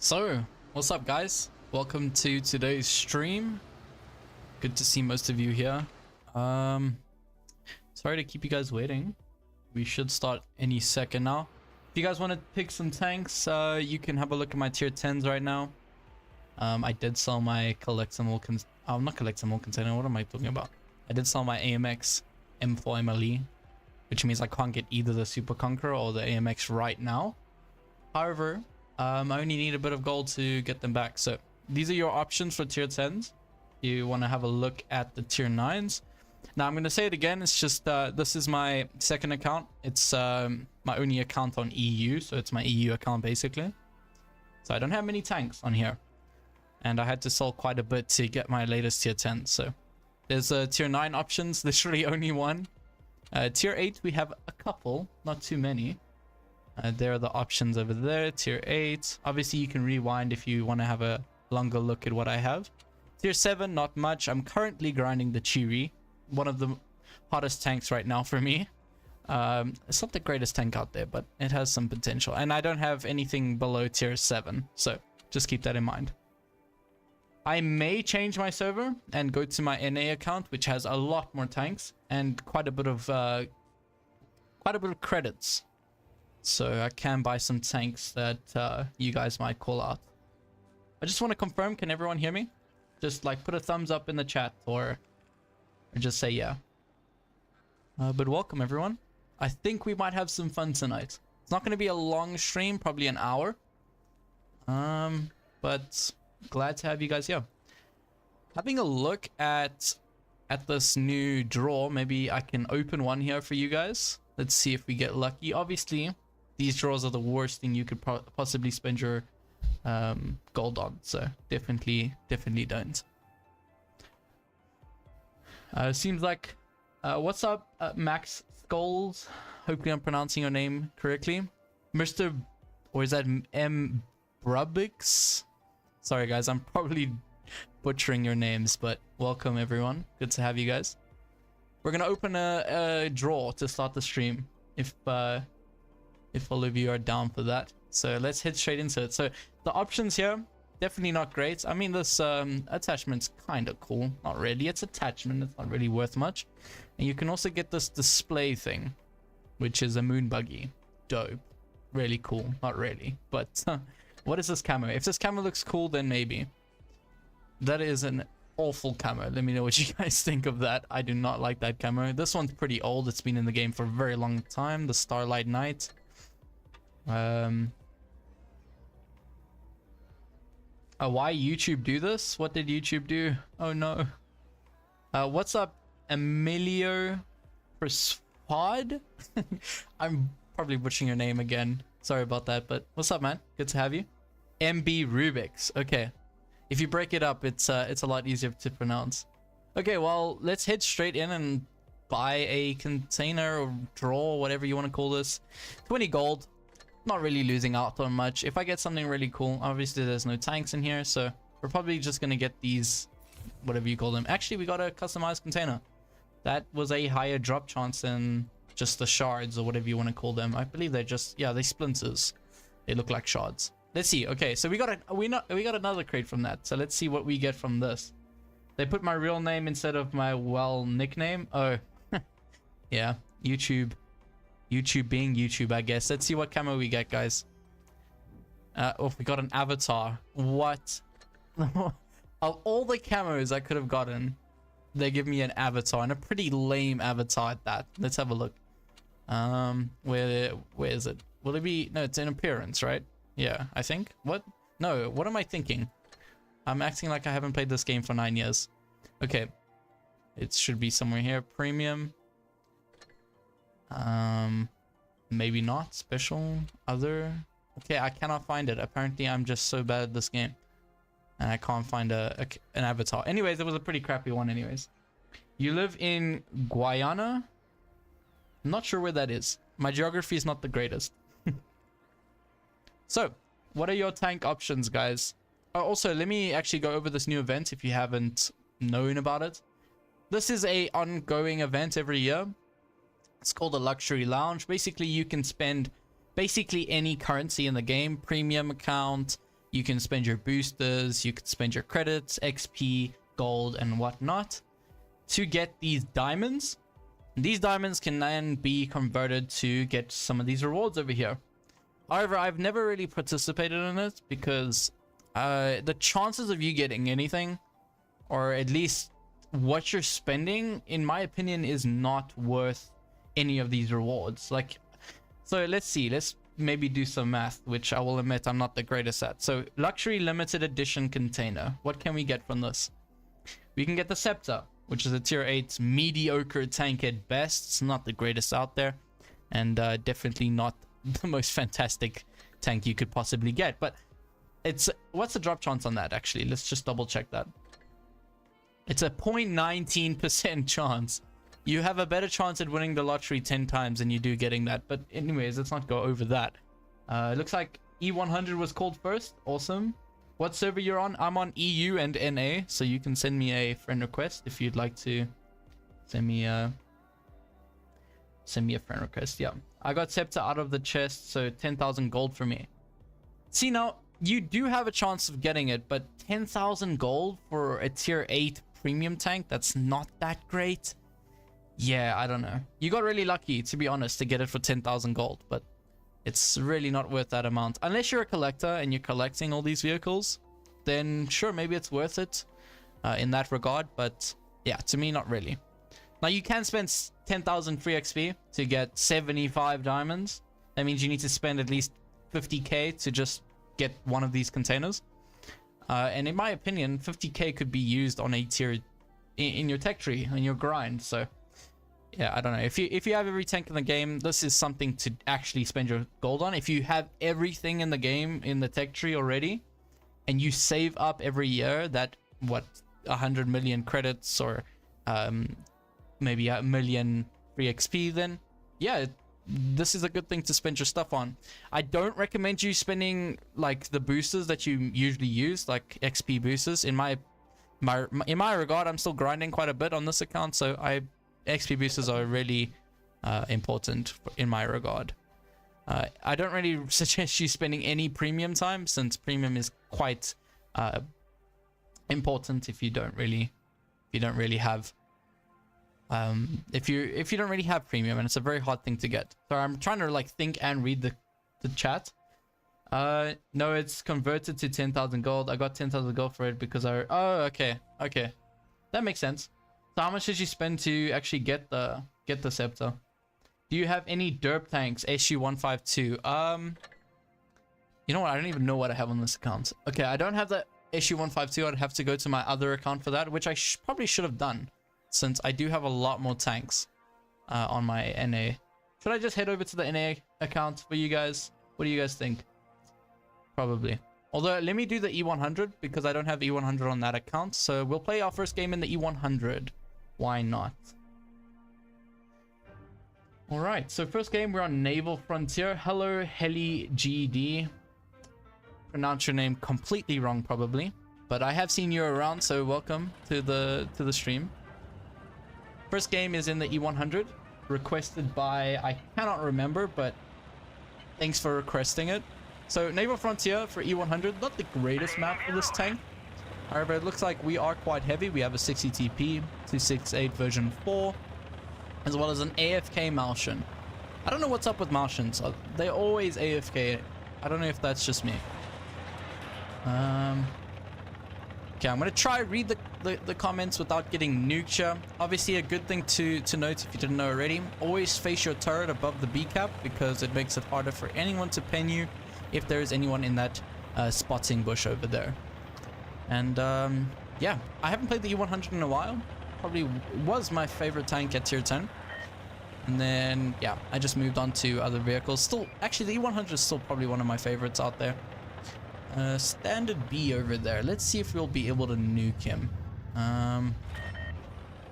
So, what's up guys? Welcome to today's stream. Good to see most of you here. Sorry to keep you guys waiting. We should start any second now. If you guys want to pick some tanks, you can have a look at my tier 10s right now. I did sell my collectible not collectible container, what am I talking about? I did sell my AMX M4 MLE, which means I can't get either the Super Conqueror or the AMX right now. However, I only need a bit of gold to get them back. So these are your options for tier 10s. You want to have a look at the tier 9s. Now I'm going to say it again. It's just this is my second account. It's my only account on EU. So it's my EU account basically. So I don't have many tanks on here. And I had to sell quite a bit to get my latest tier 10. So there's tier 9 options. Literally only one. Tier 8 we have a couple. Not too many. There are the options over there. Tier 8. Obviously, you can rewind if you want to have a longer look at what I have. Tier 7, not much. I'm currently grinding the Chiri. One of the hottest tanks right now for me. It's not the greatest tank out there, but it has some potential. And I don't have anything below tier 7. So just keep that in mind. I may change my server and go to my NA account, which has a lot more tanks and quite a bit of credits. So I can buy some tanks that you guys might call out. I just want to confirm, can everyone hear me? Just like put a thumbs up in the chat or just say yeah. But welcome everyone. I think we might have some fun tonight. It's not going to be a long stream, probably an hour. But glad to have you guys here. Having a look at this new draw, maybe I can open one here for you guys. Let's see if we get lucky. Obviously, these draws are the worst thing you could possibly spend your gold on. So definitely don't. Seems like what's up, Max Skulls? Hopefully I'm pronouncing your name correctly, Mr. Or is that M Brubix? Sorry guys, I'm probably butchering your names, but welcome everyone. Good to have you guys. We're gonna open a draw to start the stream if all of you are down for that. So let's head straight into it. So the options here, definitely not great. I mean, this attachment's kind of cool. Not really. It's attachment. It's not really worth much. And you can also get this display thing, which is a moon buggy. Dope. Really cool. Not really. But what is this camo? If this camo looks cool, then maybe. That is an awful camo. Let me know what you guys think of that. I do not like that camo. This one's pretty old. It's been in the game for a very long time. The Starlight Knight. Why YouTube do this? What did YouTube do? Oh no. What's up, Emilio Prespod? I'm probably butchering your name again. Sorry about that, but what's up, man? Good to have you. MB Rubix. Okay. If you break it up, it's a lot easier to pronounce. Okay, well, let's head straight in and buy a container or draw, whatever you want to call this. 20 gold. Not really losing out on much. If I get something really cool, obviously there's no tanks in here, so we're probably just gonna get these, whatever you call them. Actually, we got a customized container. That was a higher drop chance than just the shards or whatever you want to call them. I believe they're just, yeah, they splinters. They look like shards. Let's see. Okay, so we got another crate from that. So let's see what we get from this. They put my real name instead of my nickname. Oh, yeah, YouTube being YouTube, I guess. Let's see what camo we get, guys. Oh, we got an avatar. What? Of all the camos I could have gotten, they give me an avatar, and a pretty lame avatar at that. Let's have a look. Where is it? Will it be? No, it's in appearance, right? Yeah, I think. What? No, what am I thinking? I'm acting like I haven't played this game for 9 years. Okay. It should be somewhere here. Premium. Maybe not. Special. Other. Okay, I cannot find it. Apparently, I'm just so bad at this game. And I can't find an avatar. Anyways, it was a pretty crappy one anyways. You live in Guyana? I'm not sure where that is. My geography is not the greatest. So, what are your tank options, guys? Also, let me actually go over this new event if you haven't known about it. This is a ongoing event every year. It's called a luxury lounge. Basically, you can spend basically any currency in the game. Premium account, You can spend your boosters, you can spend your credits, XP, gold, and whatnot to get these diamonds. These diamonds can then be converted to get some of these rewards over here. However, I've never really participated in it because the chances of you getting anything, or at least what you're spending, in my opinion, is not worth any of these rewards. Like, so let's see, let's maybe do some math, which I will admit I'm not the greatest at. So luxury limited edition container, what can we get from this? We can get the scepter, which is a tier 8 mediocre tank at best. It's not the greatest out there, and definitely not the most fantastic tank you could possibly get. But it's, what's the drop chance on that? Actually, let's just double check that. It's a 0.19% chance. You have a better chance at winning the lottery 10 times than you do getting that. But anyways, let's not go over that. It looks like E100 was called first. Awesome. What server you're on? I'm on EU and NA, so you can send me a friend request if you'd like to send me a friend request. Yeah, I got scepter out of the chest, so 10,000 gold for me. See, now you do have a chance of getting it, but 10,000 gold for a tier 8 premium tank, that's not that great. Yeah, I don't know. You got really lucky, to be honest, to get it for 10,000 gold, but it's really not worth that amount. Unless you're a collector and you're collecting all these vehicles, then sure, maybe it's worth it in that regard. But yeah, to me, not really. Now, you can spend 10,000 free XP to get 75 diamonds. That means you need to spend at least 50k to just get one of these containers. And in my opinion, 50k could be used on a tier in your tech tree, in your grind. So yeah, I don't know. If you have every tank in the game, this is something to actually spend your gold on. If you have everything in the game in the tech tree already, and you save up every year that, what, 100 million credits or maybe a million free XP, then yeah, this is a good thing to spend your stuff on. I don't recommend you spending like the boosters that you usually use, like XP boosters. In my regard, I'm still grinding quite a bit on this account, so XP boosters are really important in my regard. I don't really suggest you spending any premium time, since premium is quite important if you don't really have if you don't really have premium, and it's a very hard thing to get. So I'm trying to like think and read the chat. No, it's converted to 10,000 gold. I got 10,000 gold for it because oh, okay, that makes sense. So how much did you spend to actually get the scepter? Do you have any derp tanks? SU152. You know what? I don't even know what I have on this account. Okay, I don't have the SU152. I'd have to go to my other account for that, which I probably should have done, since I do have a lot more tanks on my NA. Should I just head over to the NA account for you guys? What do you guys think? Probably. Although, let me do the E100, because I don't have E100 on that account. So we'll play our first game in the E100. Why not? Alright, so first game, we're on Naval Frontier. Hello, Heli GD. Pronounce your name completely wrong, probably. But I have seen you around, so welcome to the stream. First game is in the E100. Requested by, I cannot remember, but thanks for requesting it. So, Naval Frontier for E100. Not the greatest map for this tank. However, it looks like we are quite heavy. We have a 60 TP, 268 version 4, as well as an AFK Malshan. I don't know what's up with Malshans. They're always AFK. I don't know if that's just me. Okay, I'm going to try read the comments without getting nuked here. Obviously, a good thing to note, if you didn't know already, always face your turret above the B cap, because it makes it harder for anyone to pen you if there is anyone in that spotting bush over there. And yeah, I haven't played the E100 in a while. Probably was my favorite tank at tier 10. And then, yeah, I just moved on to other vehicles. Still, actually, the E100 is still probably one of my favorites out there. Standard B over there. Let's see if we'll be able to nuke him.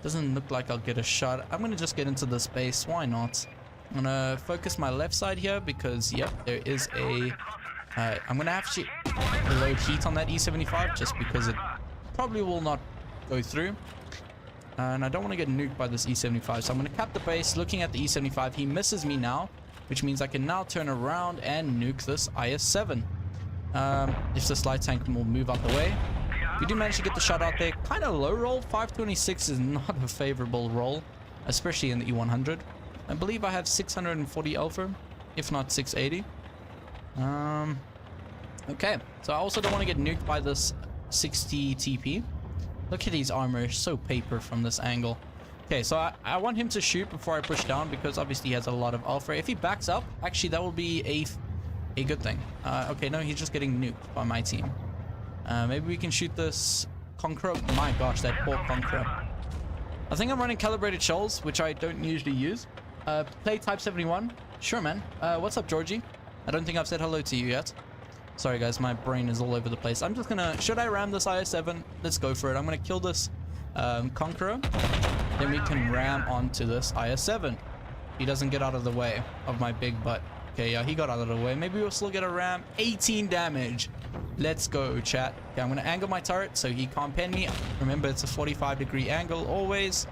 Doesn't look like I'll get a shot. I'm going to just get into this base. Why not? I'm going to focus my left side here because, yep, there is a... I'm going to have to load heat on that E75 just because it probably will not go through. And I don't want to get nuked by this E75. So I'm going to cap the base looking at the E75. He misses me now, which means I can now turn around and nuke this IS-7. if this light tank will move out the way. If you do manage to get the shot out there, kind of low roll. 526 is not a favorable roll, especially in the E100. I believe I have 640 alpha, if not 680. Okay, so I also don't want to get nuked by this 60 TP. Look at his armor, so paper from this angle. Okay, so I want him to shoot before I push down because obviously he has a lot of alpha. If he backs up, actually that will be a good thing. Okay, no, he's just getting nuked by my team. Maybe we can shoot this Conqueror. My gosh, that poor Conqueror. I think I'm running calibrated shells, which I don't usually use. Play Type 71. Sure, man. What's up, Georgie? I don't think I've said hello to you yet. Sorry, guys. My brain is all over the place. I'm just gonna... Should I ram this IS-7? Let's go for it. I'm gonna kill this Conqueror. Then we can ram onto this IS-7. He doesn't get out of the way of my big butt. Okay, yeah, he got out of the way. Maybe we'll still get a ram. 18 damage. Let's go, chat. Okay, I'm gonna angle my turret so he can't pen me. Remember, it's a 45-degree angle always.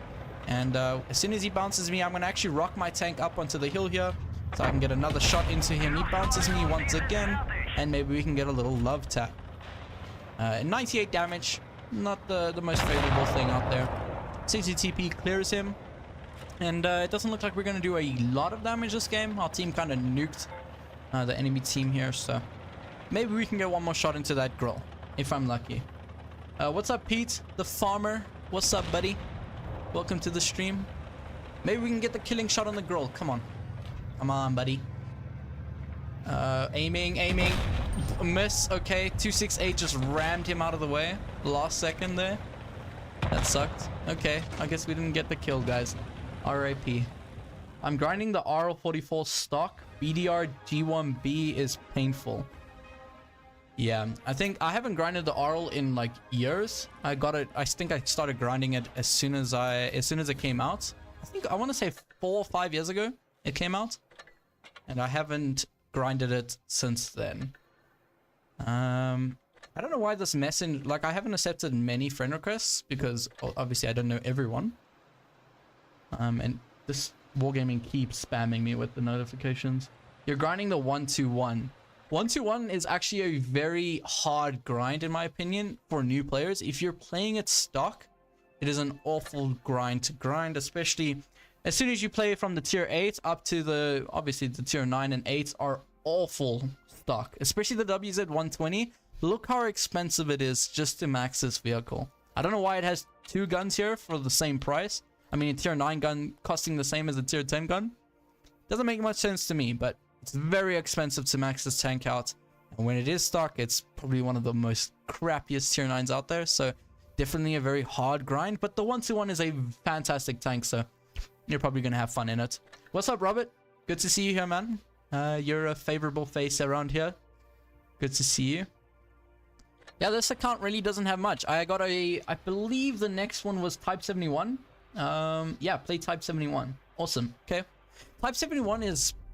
And as soon as he bounces me, I'm gonna actually rock my tank up onto the hill here so I can get another shot into him. He bounces me once again, and maybe we can get a little love tap. 98 damage, not the most favorable thing out there. CCTP clears him, and it doesn't look like we're gonna do a lot of damage this game. Our team kind of nuked the enemy team here, so maybe we can get one more shot into that grill if I'm lucky. What's up, Pete the farmer? What's up, buddy? Welcome to the stream. Maybe we can get the killing shot on the grill. Come on. Come on, buddy. Aiming. Miss. Okay, 268 just rammed him out of the way. Last second there. That sucked. Okay, I guess we didn't get the kill, guys. RIP. I'm grinding the RL44 stock. BDR G1B is painful. Yeah, I think I haven't grinded the RL in like years. I think I started grinding it as soon as it came out. I think I want to say 4 or 5 years ago it came out, and I haven't grinded it since then. I don't know why this message, like, I haven't accepted many friend requests because obviously I don't know everyone. And this Wargaming keeps spamming me with the notifications. You're grinding the 121. 121 is actually a very hard grind in my opinion for new players. If you're playing it stock, it is an awful grind to grind, especially as soon as you play from the tier 8 up to obviously the tier 9 and 8 are awful stock, especially the WZ120. Look how expensive it is just to max this vehicle. I don't know why it has 2 guns here for the same price. I mean, a tier 9 gun costing the same as a tier 10 gun. Doesn't make much sense to me, but it's very expensive to max this tank out. And when it is stock, it's probably one of the most crappiest tier 9s out there. So definitely a very hard grind. But the 121 is a fantastic tank, so you're probably going to have fun in it. What's up, Robert? Good to see you here, man. You're a favorable face around here. Good to see you. Yeah, this account really doesn't have much. I believe the next one was Type 71. Yeah, play Type 71. Awesome. Okay. Type 71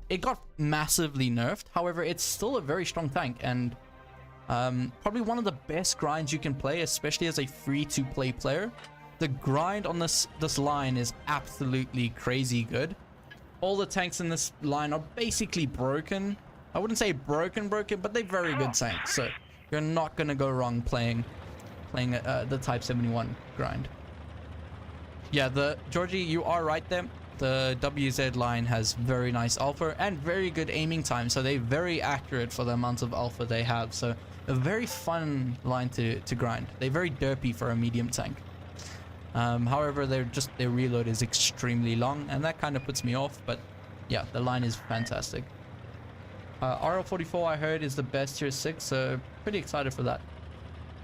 it got massively nerfed. However, it's still a very strong tank and probably one of the best grinds you can play, especially as a free-to-play player. The grind on this line is absolutely crazy good. All the tanks in this line are basically broken. I wouldn't say broken, but they're very good tanks. So you're not gonna go wrong playing the Type 71 grind. Yeah, Georgie, you are right there. The WZ line has very nice alpha and very good aiming time, so they're very accurate for the amount of alpha they have. So a very fun line to grind. They're very derpy for a medium tank. However, their reload is extremely long, and that kind of puts me off. But yeah, the line is fantastic. RL44 I heard is the best tier 6, so pretty excited for that.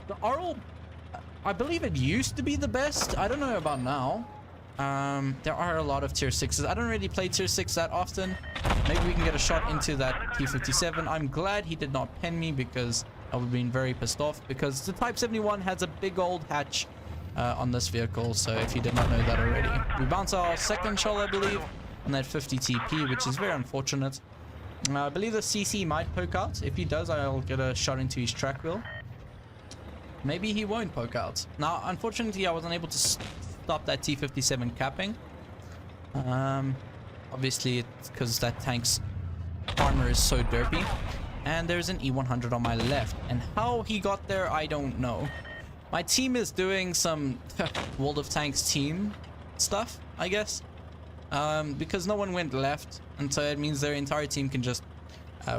The RL, I believe it used to be the best. I don't know about now. There are a lot of tier 6s. I don't really play tier 6 that often. Maybe we can get a shot into that T57. I'm glad he did not pen me because I would have been very pissed off, because the Type 71 has a big old hatch on this vehicle, so if you did not know that already. We bounce our second shell, I believe, on that 50 TP, which is very unfortunate. I believe the CC might poke out. If he does, I'll get a shot into his track wheel. Maybe he won't poke out. Now, unfortunately, I wasn't able to stop that T57 capping. Obviously, it's because that tank's armor is so derpy. and there's an E100 on my left. And how he got there, I don't know. My team is doing some World of Tanks team stuff, I guess. Because no one went left, and so it means their entire team can just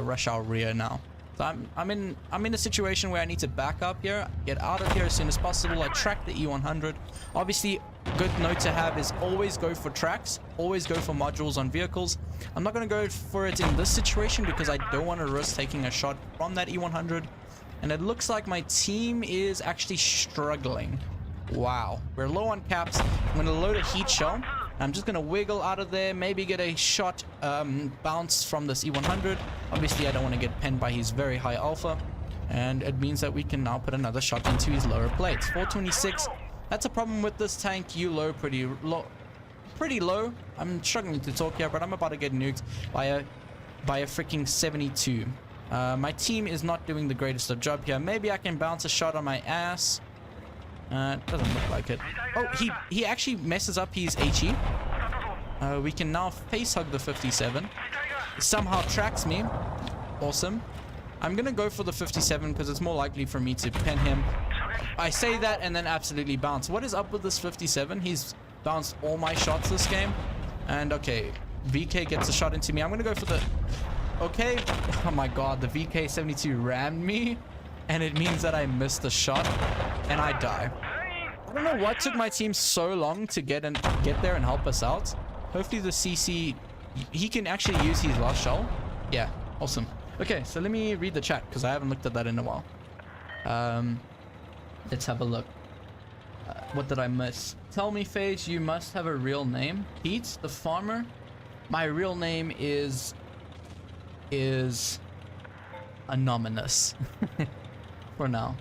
rush our rear now. So I'm in a situation where I need to back up here, get out of here as soon as possible. I track the E100. Obviously, good note to have is always go for tracks, always go for modules on vehicles. I'm not going to go for it in this situation because I don't want to risk taking a shot from that E100. And it looks like my team is actually struggling. Wow, we're low on caps. I'm going to load a heat shell. I'm just going to wiggle out of there, maybe get a shot bounce from this E100. Obviously, I don't want to get penned by his very high alpha. And it means that we can now put another shot into his lower plates. 426. That's a problem with this tank. You low, pretty low. I'm struggling to talk here, but I'm about to get nuked by a freaking 72. My team is not doing the greatest of job here. Maybe I can bounce a shot on my ass. Doesn't look like it. Oh, he actually messes up his HE. We can now face hug the 57. Somehow tracks me. Awesome. I'm gonna go for the 57 because it's more likely for me to pen him. I say that and then absolutely bounce. What is up with this 57? He's bounced all my shots this game. And okay, VK gets a shot into me. I'm gonna go for the... Okay. Oh my god, the VK72 rammed me. And it means that I missed the shot. And I die. I don't know what took my team so long to get there and help us out. Hopefully the CC... He can actually use his last shell. Yeah, awesome. Okay, so let me read the chat because I haven't looked at that in a while. Let's have a look. What did I miss? Tell me, FaZe, you must have a real name. Pete, the farmer. My real name is anonymous. For now.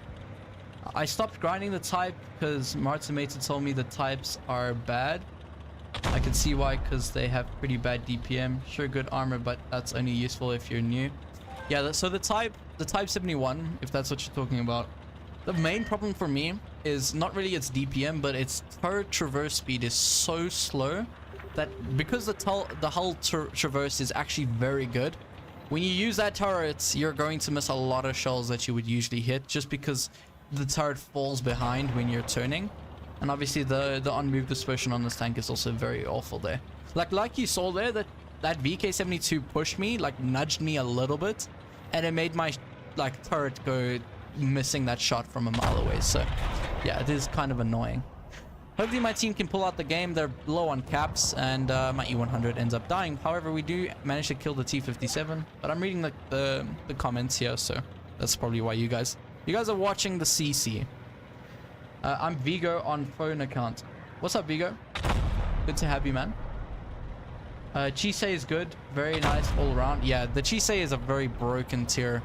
I stopped grinding the type because Martimator told me the types are bad. I can see why, because they have pretty bad DPM. Sure, good armor, but that's only useful if you're new. Yeah, so the type 71, if that's what you're talking about. The main problem for me is not really its DPM, but its turret traverse speed is so slow that because the hull traverse is actually very good, when you use that turret, you're going to miss a lot of shells that you would usually hit just because the turret falls behind when you're turning. And obviously the on-move dispersion on this tank is also very awful there. Like you saw there, that VK72 pushed me, like nudged me a little bit, and it made my turret go missing that shot from a mile away. So yeah, it is kind of annoying. Hopefully my team can pull out the game. They're low on caps, and my E100 ends up dying. However, we do manage to kill the T57, but I'm reading the comments here, so that's probably why you guys are watching the CC. I'm Vigo on phone account. What's up, Vigo? Good to have you, man. Chisei is good, very nice all around. Yeah, the Chisei is a very broken tier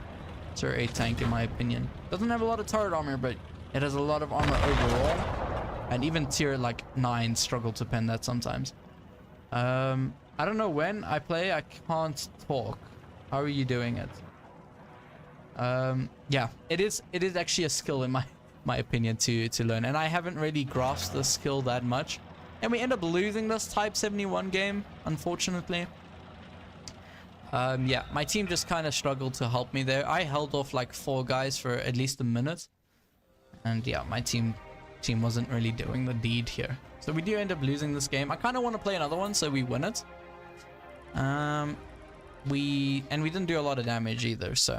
8 tank in my opinion. Doesn't have a lot of turret armor, but it has a lot of armor overall. And even tier 9 struggle to pen that sometimes. I don't know when I play. I can't talk. How are you doing it? Yeah, it is actually a skill in my opinion to learn, and I haven't really grasped the skill that much. And we end up losing this Type 71 game, unfortunately. Yeah, my team just kind of struggled to help me there. I held off like 4 guys for at least a minute. And yeah, my team wasn't really doing the deed here. So we do end up losing this game. I kind of want to play another one so we win it. We didn't do a lot of damage either, so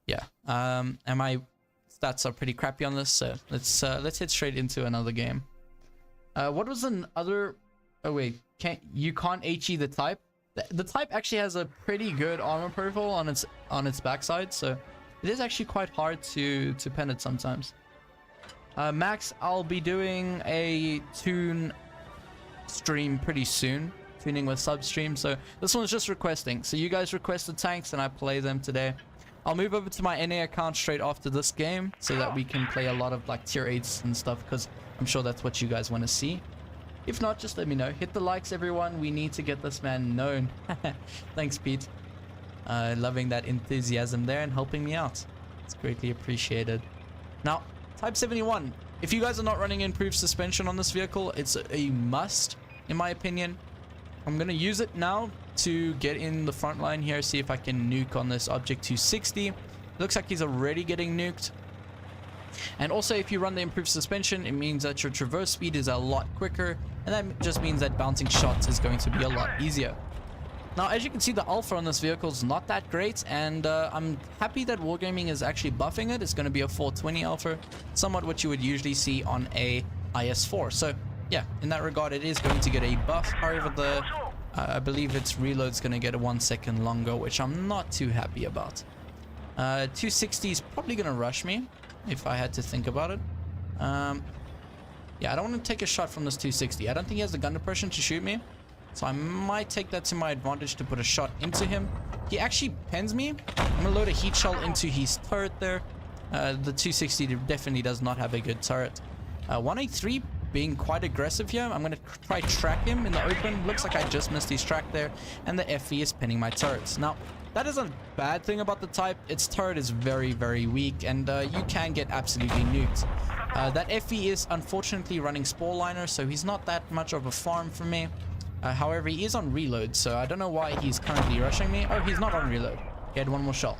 yeah. And my stats are pretty crappy on this, so let's head straight into another game. What was another... Oh wait, you can't HE the type? The type actually has a pretty good armor profile on its backside, so it is actually quite hard to pen it sometimes. Max, I'll be doing a tune stream pretty soon, tuning with substream. So this one's just requesting. So you guys request the tanks and I play them today. I'll move over to my NA account straight after this game so that we can play a lot of like tier 8s and stuff, because I'm sure that's what you guys want to see. If not, just let me know. Hit the likes, everyone. We need to get this man known. Thanks, Pete. Loving that enthusiasm there and helping me out. It's greatly appreciated. Now, Type 71. If you guys are not running improved suspension on this vehicle, it's a must, in my opinion. I'm gonna use it now to get in the front line here, see if I can nuke on this Object 260. Looks like he's already getting nuked. And also, if you run the improved suspension, it means that your traverse speed is a lot quicker, and that just means that bouncing shots is going to be a lot easier. Now, as you can see, the alpha on this vehicle is not that great, and I'm happy that Wargaming is actually buffing it. It's going to be a 420 alpha, somewhat what you would usually see on a IS4. So yeah, in that regard, it is going to get a buff. However, I believe its reload's going to get a 1 second longer, which I'm not too happy about. 260 is probably going to rush me, if I had to think about it. Yeah, I don't want to take a shot from this 260. I don't think he has the gun depression to shoot me, so I might take that to my advantage to put a shot into him. He actually pens me. I'm going to load a heat shell into his turret there. The 260 definitely does not have a good turret. 183 being quite aggressive here. I'm going to try track him in the open. Looks like I just missed his track there, and the FE is pinning my turrets. Now, that is a bad thing about the type. Its turret is very, very weak, and you can get absolutely nuked. That FE is unfortunately running Spore Liner, so he's not that much of a farm for me. However, he is on reload, so I don't know why he's currently rushing me. Oh, he's not on reload. He had one more shell.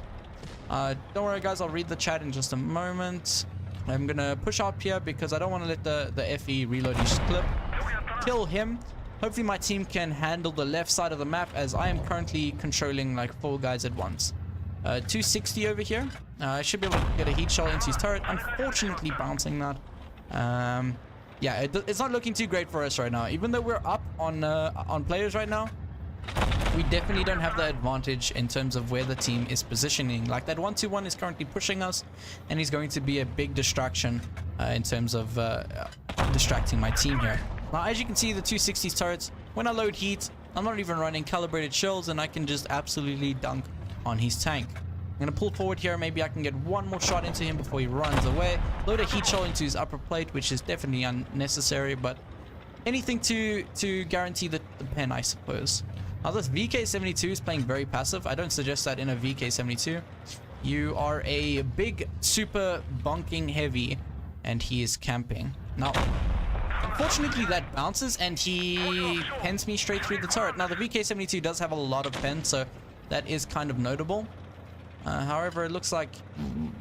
Don't worry, guys. I'll read the chat in just a moment. I'm going to push up here because I don't want to let the FE reload his clip. Kill him. Hopefully my team can handle the left side of the map, as I am currently controlling like 4 guys at once. 260 over here. I should be able to get a heat shell into his turret. Unfortunately, bouncing that. Yeah, it's not looking too great for us right now. Even though we're up on players right now, we definitely don't have the advantage in terms of where the team is positioning. Like that 1-2-1 is currently pushing us, and he's going to be a big distraction in terms of distracting my team here. Now, as you can see, the 260's turrets, when I load heat, I'm not even running calibrated shells, and I can just absolutely dunk on his tank. I'm going to pull forward here. Maybe I can get one more shot into him before he runs away. Load a heat shell into his upper plate, which is definitely unnecessary, but anything to guarantee the pen, I suppose. Now, this VK72 is playing very passive. I don't suggest that in a VK72. You are a big, super bunking heavy, and he is camping. Now, unfortunately, that bounces, and he pens me straight through the turret. Now, the VK72 does have a lot of pen, so that is kind of notable. However, it looks like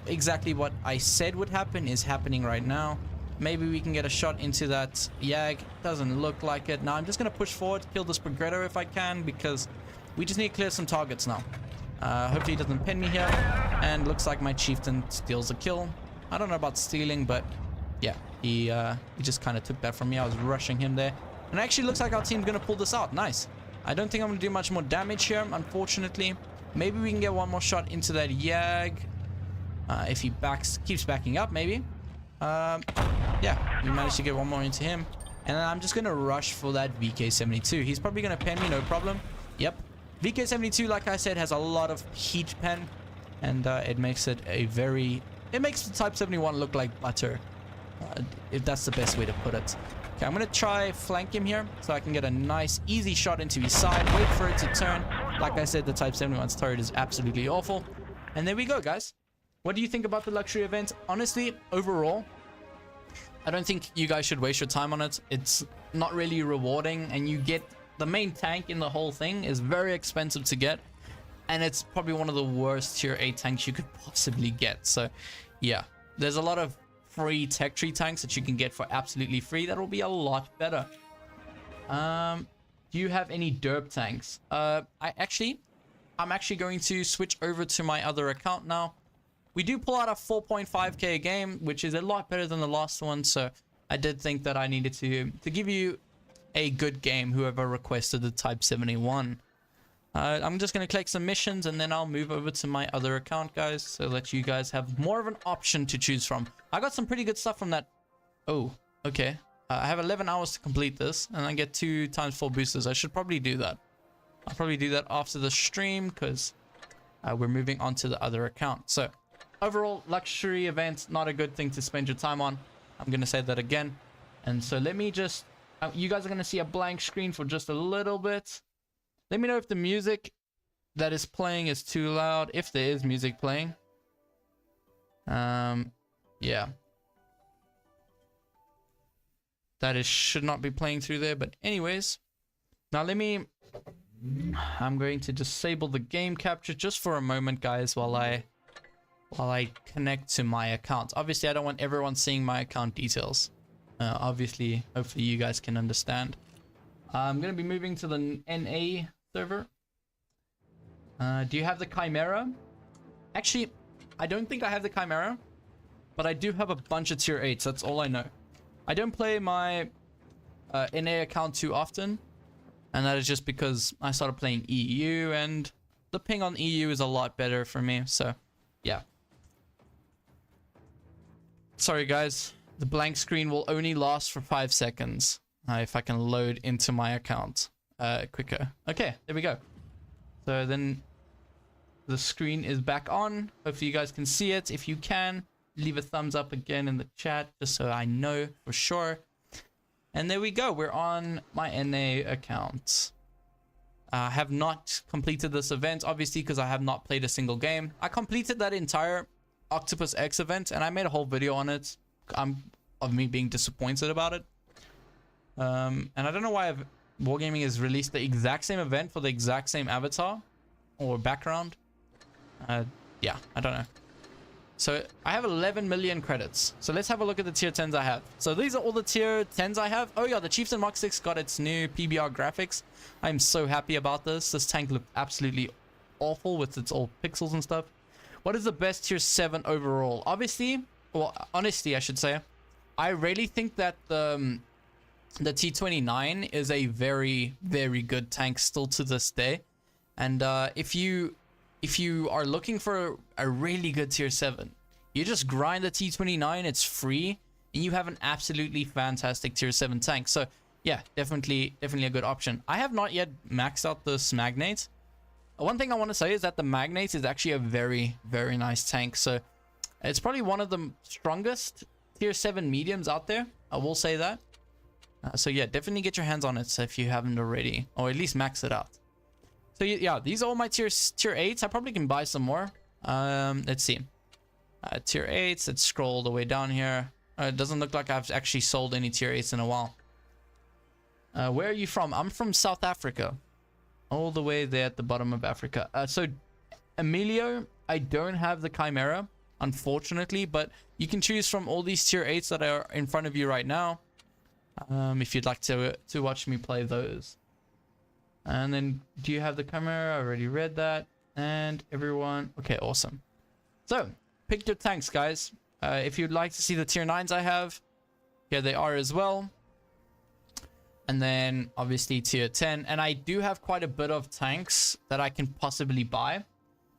exactly what I said would happen is happening right now. Maybe we can get a shot into that Yag. Doesn't look like it. Now, I'm just going to push forward, kill this Progredo if I can, because we just need to clear some targets now. Hopefully he doesn't pin me here. And looks like my Chieftain steals a kill. I don't know about stealing, but yeah, he just kind of took that from me. I was rushing him there. And it actually looks like our team's going to pull this out. Nice. I don't think I'm going to do much more damage here, unfortunately. Maybe we can get one more shot into that Yag. If he keeps backing up, maybe. Yeah, we managed to get one more into him. And then I'm just going to rush for that VK72. He's probably going to pen me, no problem. Yep. VK72, like I said, has a lot of heat pen. And it makes it it makes the Type 71 look like butter. If that's the best way to put it. Okay, I'm going to try flank him here so I can get a nice, easy shot into his side. Wait for it to turn. Like I said, the Type 71's turret is absolutely awful. And there we go, guys. What do you think about the luxury event? Honestly, overall, I don't think you guys should waste your time on it. It's not really rewarding, and you get the main tank in the whole thing is very expensive to get, and it's probably one of the worst tier 8 tanks you could possibly get. So yeah, there's a lot of free tech tree tanks that you can get for absolutely free that will be a lot better. Do you have any derp tanks? I'm actually going to switch over to my other account now. We do pull out a 4.5k a game, which is a lot better than the last one, so I did think that I needed to give you a good game, whoever requested the Type 71. I'm just going to collect some missions, and then I'll move over to my other account, guys, so that you guys have more of an option to choose from. I got some pretty good stuff from that. Oh, okay. I have 11 hours to complete this, and I get 2 times 4 boosters. I should probably do that. I'll probably do that after the stream, because we're moving on to the other account. So overall, luxury events, not a good thing to spend your time on. I'm going to say that again. And so let me just... you guys are going to see a blank screen for just a little bit. Let me know if the music that is playing is too loud. If there is music playing. Yeah. That should not be playing through there. But anyways, Now I'm going to disable the game capture just for a moment, guys, while I connect to my account. Obviously, I don't want everyone seeing my account details. Obviously, hopefully you guys can understand. I'm going to be moving to the NA server. Do you have the Chimera? Actually, I don't think I have the Chimera, but I do have a bunch of tier 8s. That's all I know. I don't play my NA account too often, and that is just because I started playing EU, and the ping on EU is a lot better for me. So, yeah. Sorry, guys. The blank screen will only last for 5 seconds. If I can load into my account quicker. Okay, there we go. So then the screen is back on. Hopefully you guys can see it. If you can, leave a thumbs up again in the chat just so I know for sure. And there we go. We're on my NA account. I have not completed this event, obviously, because I have not played a single game. I completed that entire Octopus X event, and I made a whole video on it. Of me being disappointed about it. And I don't know why Wargaming has released the exact same event for the exact same avatar or background. Yeah, I don't know. So I have 11 million credits. So let's have a look at the tier 10s I have. So these are all the tier 10s I have. Oh yeah, the Chieftain Mark 6 got its new PBR graphics. I'm so happy about this. This tank looked absolutely awful with its old pixels and stuff. What is the best tier 7 overall? Obviously, well, honestly, I should say, I really think that the T29 is a very, very good tank still to this day. And if you are looking for a really good tier 7, you just grind the T29, it's free, and you have an absolutely fantastic tier 7 tank. So yeah, definitely a good option. I have not yet maxed out this Magnate. One thing I want to say is that the Magnate is actually a very, very nice tank. So it's probably one of the strongest tier 7 mediums out there. I will say that. So yeah, definitely get your hands on it if you haven't already, or at least max it out. So yeah, these are all my tier 8s. I probably can buy some more. Let's see. Tier 8s. Let's scroll all the way down here. It doesn't look like I've actually sold any tier 8s in a while. Where are you from? I'm from South Africa. All the way there at the bottom of Africa. So Emilio, I don't have the Chimera, unfortunately, but you can choose from all these tier 8s that are in front of you right now. If you'd like to watch me play those. And then, do you have the Chimera? I already read that. And everyone, okay, awesome. So pick your tanks, guys. If you'd like to see the tier 9s I have, here they are as well. And then obviously tier 10, and I do have quite a bit of tanks that I can possibly buy.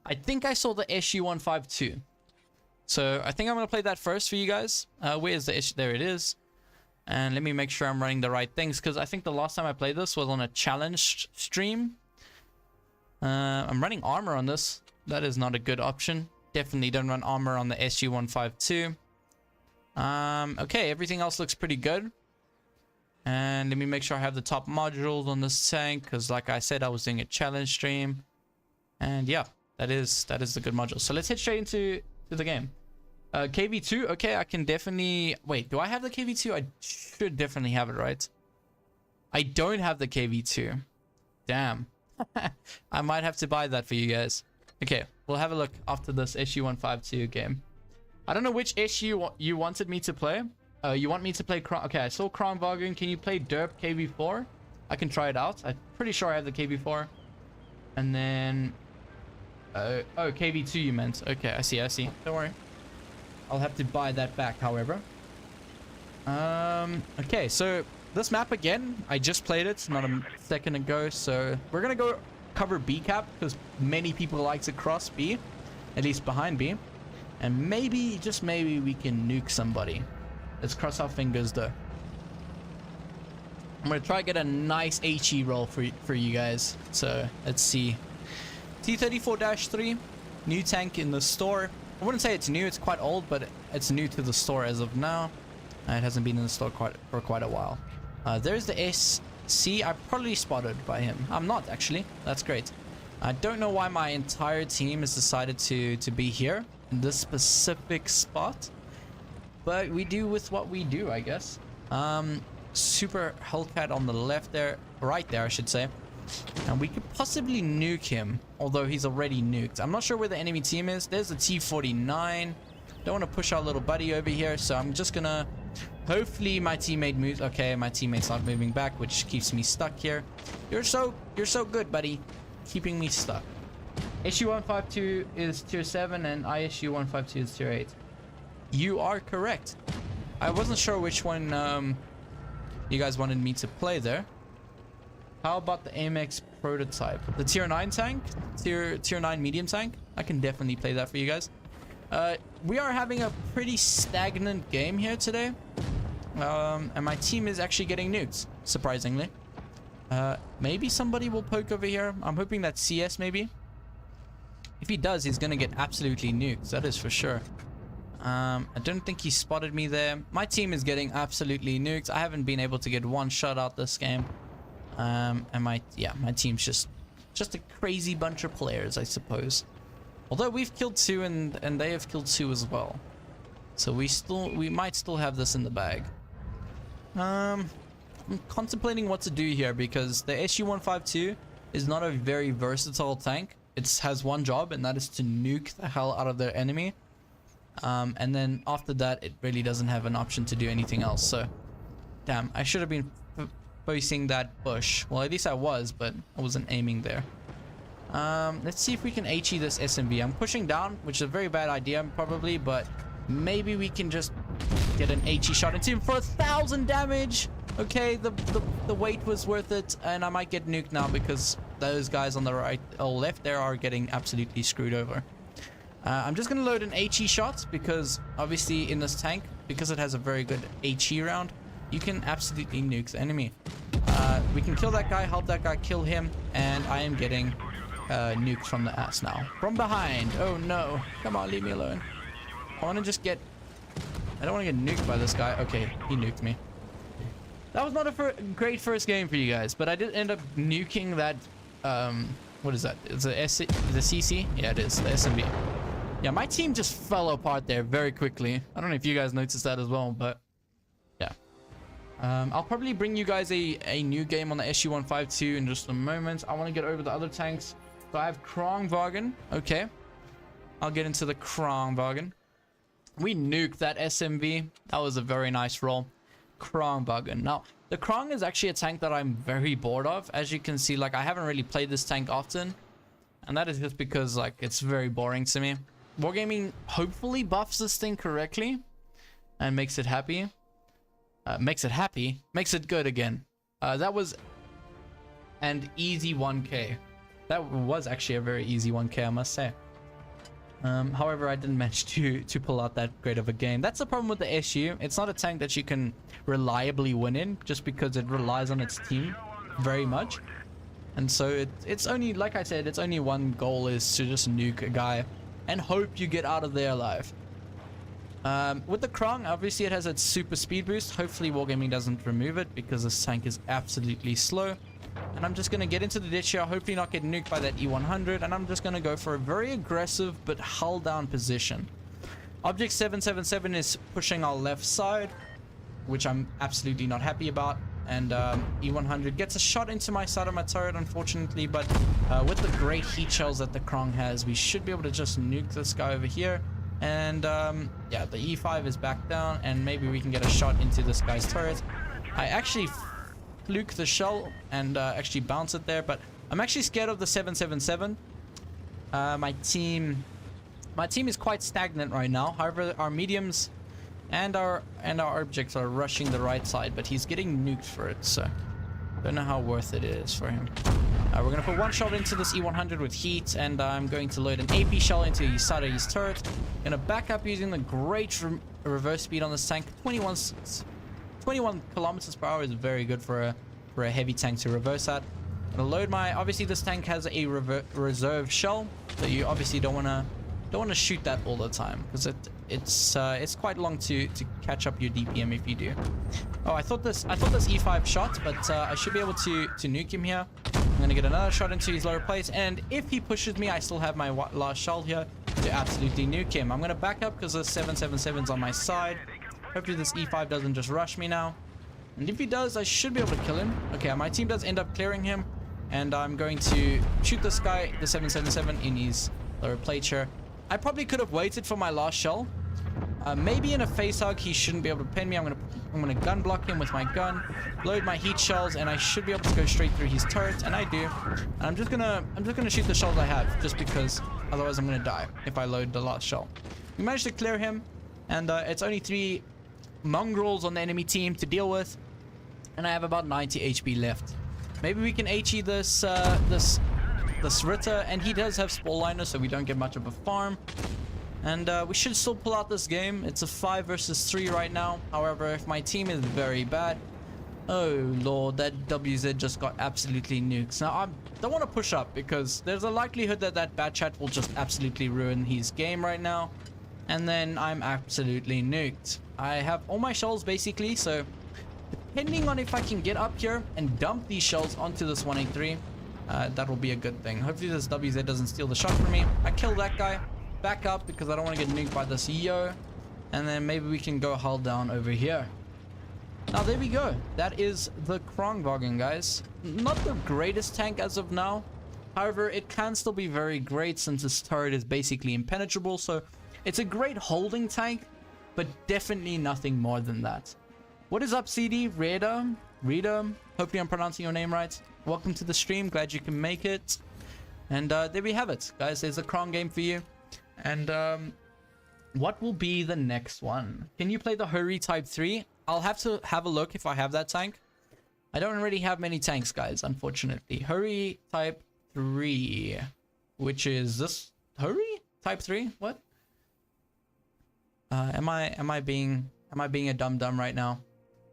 I think I saw the SU-152, so I think I'm gonna play that first for you guys. Where is the issue? There it is. And let me make sure I'm running the right things, because I think the last time I played this was on a challenge stream. I'm running armor on this. That is not a good option. Definitely don't run armor on the SU-152. Okay, everything else looks pretty good. And let me make sure I have the top modules on this tank, because like I said, I was doing a challenge stream. And yeah, that is the good module. So let's head straight into the game. KV2, okay, I can definitely... Wait, do I have the KV2? I should definitely have it, right? I don't have the KV2. Damn. I might have to buy that for you guys. Okay, we'll have a look after this SU-152 game. I don't know which SU you wanted me to play. You want me to play... Okay, I saw Crown Vagoon. Can you play Derp KV4? I can try it out. I'm pretty sure I have the KV4. And then... oh, KV2 you meant. Okay, I see. Don't worry. I'll have to buy that back, however. Okay, so this map again, I just played it not a second ago. So we're going to go cover B cap, because many people like to cross B. At least behind B. And maybe, just maybe, we can nuke somebody. Let's cross our fingers though. I'm gonna try to get a nice HE roll for you guys. So let's see. T34-3, new tank in the store. I wouldn't say it's new, it's quite old, but it's new to the store as of now. It hasn't been in the store for quite a while. There's the SC. I probably spotted by him. I'm not actually. That's great. I don't know why my entire team has decided to be here in this specific spot. But we do with what we do, I guess. super Hellcat on the left there, right there I should say, and we could possibly nuke him, although he's already nuked. I'm not sure where the enemy team is. There's the T-49. Don't want to push our little buddy over here, so I'm just gonna, hopefully my teammate moves. Okay, my teammate's not moving back, which keeps me stuck here. You're so good, buddy, keeping me stuck. SU-152 is tier 7 and ISU-152 is tier 8. You are correct. I wasn't sure which one you guys wanted me to play there. How about the AMX prototype? The tier 9 tank? Tier 9 medium tank? I can definitely play that for you guys. We are having a pretty stagnant game here today. And my team is actually getting nuked, surprisingly. Maybe somebody will poke over here. I'm hoping that CS maybe. If he does, he's gonna get absolutely nuked, that is for sure. I don't think he spotted me there. My team is getting absolutely nuked. I haven't been able to get one shot out this game. And my team's just a crazy bunch of players, I suppose. Although we've killed 2 and they have killed 2 as well. So we might still have this in the bag. I'm contemplating what to do here because the SU-152 is not a very versatile tank. It has one job, and that is to nuke the hell out of their enemy. And then after that, it really doesn't have an option to do anything else. So, damn, I should have been facing that bush. Well, at least I was, but I wasn't aiming there. Let's see if we can HE this SMB. I'm pushing down, which is a very bad idea probably, but maybe we can just get an HE shot into him for 1,000 damage. Okay, the weight was worth it, and I might get nuked now because those guys on the right or left there are getting absolutely screwed over. I'm just gonna load an HE shot because obviously in this tank, because it has a very good HE round, you can absolutely nuke the enemy. We can kill that guy, help that guy kill him, and I am getting nuked from the ass now. From behind. Oh no. Come on, leave me alone. I want to just get... I don't want to get nuked by this guy. Okay, he nuked me. That was not a great first game for you guys, but I did end up nuking that... what is that? It's the CC? Yeah, it is. The SMB. Yeah, my team just fell apart there very quickly. I don't know if you guys noticed that as well, but... yeah. I'll probably bring you guys a new game on the SU-152 in just a moment. I want to get over the other tanks. So I have Krongwagen. Okay. I'll get into the Krongwagen. We nuked that SMV. That was a very nice roll. Krongwagen. Now, the Krong is actually a tank that I'm very bored of. As you can see, like, I haven't really played this tank often. And that is just because, like, it's very boring to me. Wargaming hopefully buffs this thing correctly. And makes it happy. Makes it good again. That was an easy 1k. That was actually a very easy 1k, I must say. However, I didn't manage to pull out that great of a game. That's the problem with the SU. It's not a tank that you can reliably win in, just because it relies on its team very much. And so it's only, like I said, its only one goal is to just nuke a guy and hope you get out of there alive. With the Krong, obviously it has its super speed boost. Hopefully Wargaming doesn't remove it because this tank is absolutely slow. And I'm just going to get into the ditch here, hopefully not get nuked by that E100, and I'm just going to go for a very aggressive but hull down position. Object 777 is pushing our left side, which I'm absolutely not happy about, and E100 gets a shot into my side of my turret, unfortunately, but with the great heat shells that the Krong has, we should be able to just nuke this guy over here. And yeah, the E5 is back down, and maybe we can get a shot into this guy's turret. I actually fluke the shell and actually bounce it there, but I'm actually scared of the 777. My team is quite stagnant right now. However, our mediums and our objects are rushing the right side, but he's getting nuked for it, so don't know how worth it is for him. We're gonna put one shot into this E100 with heat, and I'm going to load an AP shell into the side of his turret. Gonna back up using the great reverse speed on this tank. 21 kilometers per hour is very good for a heavy tank to reverse at. I'm gonna load my, obviously this tank has a reserve shell, so you obviously don't wanna shoot that all the time, because it's quite long to catch up your DPM if you do. Oh, I thought this E5 shot, but I should be able to nuke him here. I'm gonna get another shot into his lower plates, and if he pushes me, I still have my last shell here to absolutely nuke him. I'm gonna back up because the 777's on my side. Hopefully this E5 doesn't just rush me now. And if he does, I should be able to kill him. Okay, my team does end up clearing him. And I'm going to shoot this guy, the 777, in his lower plate share. I probably could have waited for my last shell. Maybe in a face hug, he shouldn't be able to pin me. I'm gonna gun block him with my gun, load my heat shells, and I should be able to go straight through his turret, and I do. And I'm just gonna shoot the shells I have, just because otherwise I'm gonna die if I load the last shell. We managed to clear him, and it's only 3 mongrels on the enemy team to deal with, and I have about 90 HP left. Maybe we can HE this Ritter, and he does have Spore Liner, so we don't get much of a farm. And we should still pull out this game. It's a 5 versus 3 right now. However, if my team is very bad... Oh, Lord, that WZ just got absolutely nuked. Now, I don't want to push up because there's a likelihood that that bad chat will just absolutely ruin his game right now. And then I'm absolutely nuked. I have all my shells, basically, so... Depending on if I can get up here and dump these shells onto this 183, that will be a good thing. Hopefully this WZ doesn't steal the shot from me. I kill that guy. Back up because I don't want to get nuked by this Yo, and then maybe we can go hull down over here. Now there we go. That is the Krongwagen, guys. Not the greatest tank as of now, however it can still be very great since its turret is basically impenetrable, so it's a great holding tank, but definitely nothing more than that. What is up, CD? Rita, hopefully I'm pronouncing your name right. Welcome to the stream, glad you can make it. And there we have it, guys. There's a Krong game for you. And what will be the next one? Can you play the Hurry Type 3? I'll have to have a look if I have that tank. I don't really have many tanks, guys, unfortunately. Hurry Type 3, which is this Hurry Type 3? What? Am I being a dum-dum right now?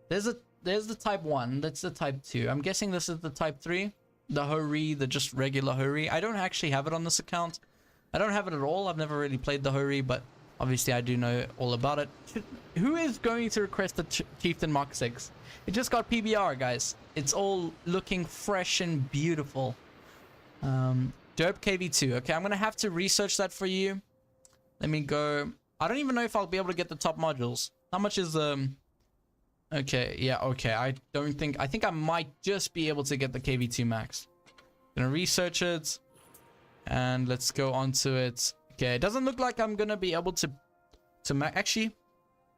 There's the Type 1, that's the Type 2. I'm guessing this is the Type 3. The Hurry, the just regular Hurry. I don't actually have it on this account. I don't have it at all. I've never really played the Hurry, but obviously I do know all about it. Who is going to request the Chieftain Mark 6? It just got PBR, guys. It's all looking fresh and beautiful. Derp KV2. Okay, I'm going to have to research that for you. Let me go. I don't even know if I'll be able to get the top modules. How much is Okay, yeah, okay. I think I might just be able to get the KV2 max. Gonna research it. And let's go on to it. Okay, it doesn't look like I'm gonna be able to actually,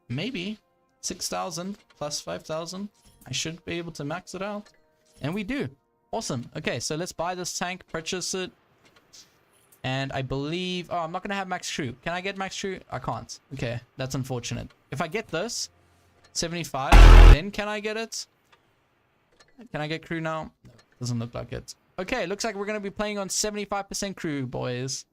maybe 6,000 plus 5,000. I should be able to max it out. And we do. Awesome. Okay, so let's buy this tank, purchase it. And I believe... Oh, I'm not gonna have max crew. Can I get max crew? I can't. Okay, that's unfortunate. If I get this, 75, then can I get it? Can I get crew now? No, doesn't look like it. Okay, looks like we're going to be playing on 75% crew, boys.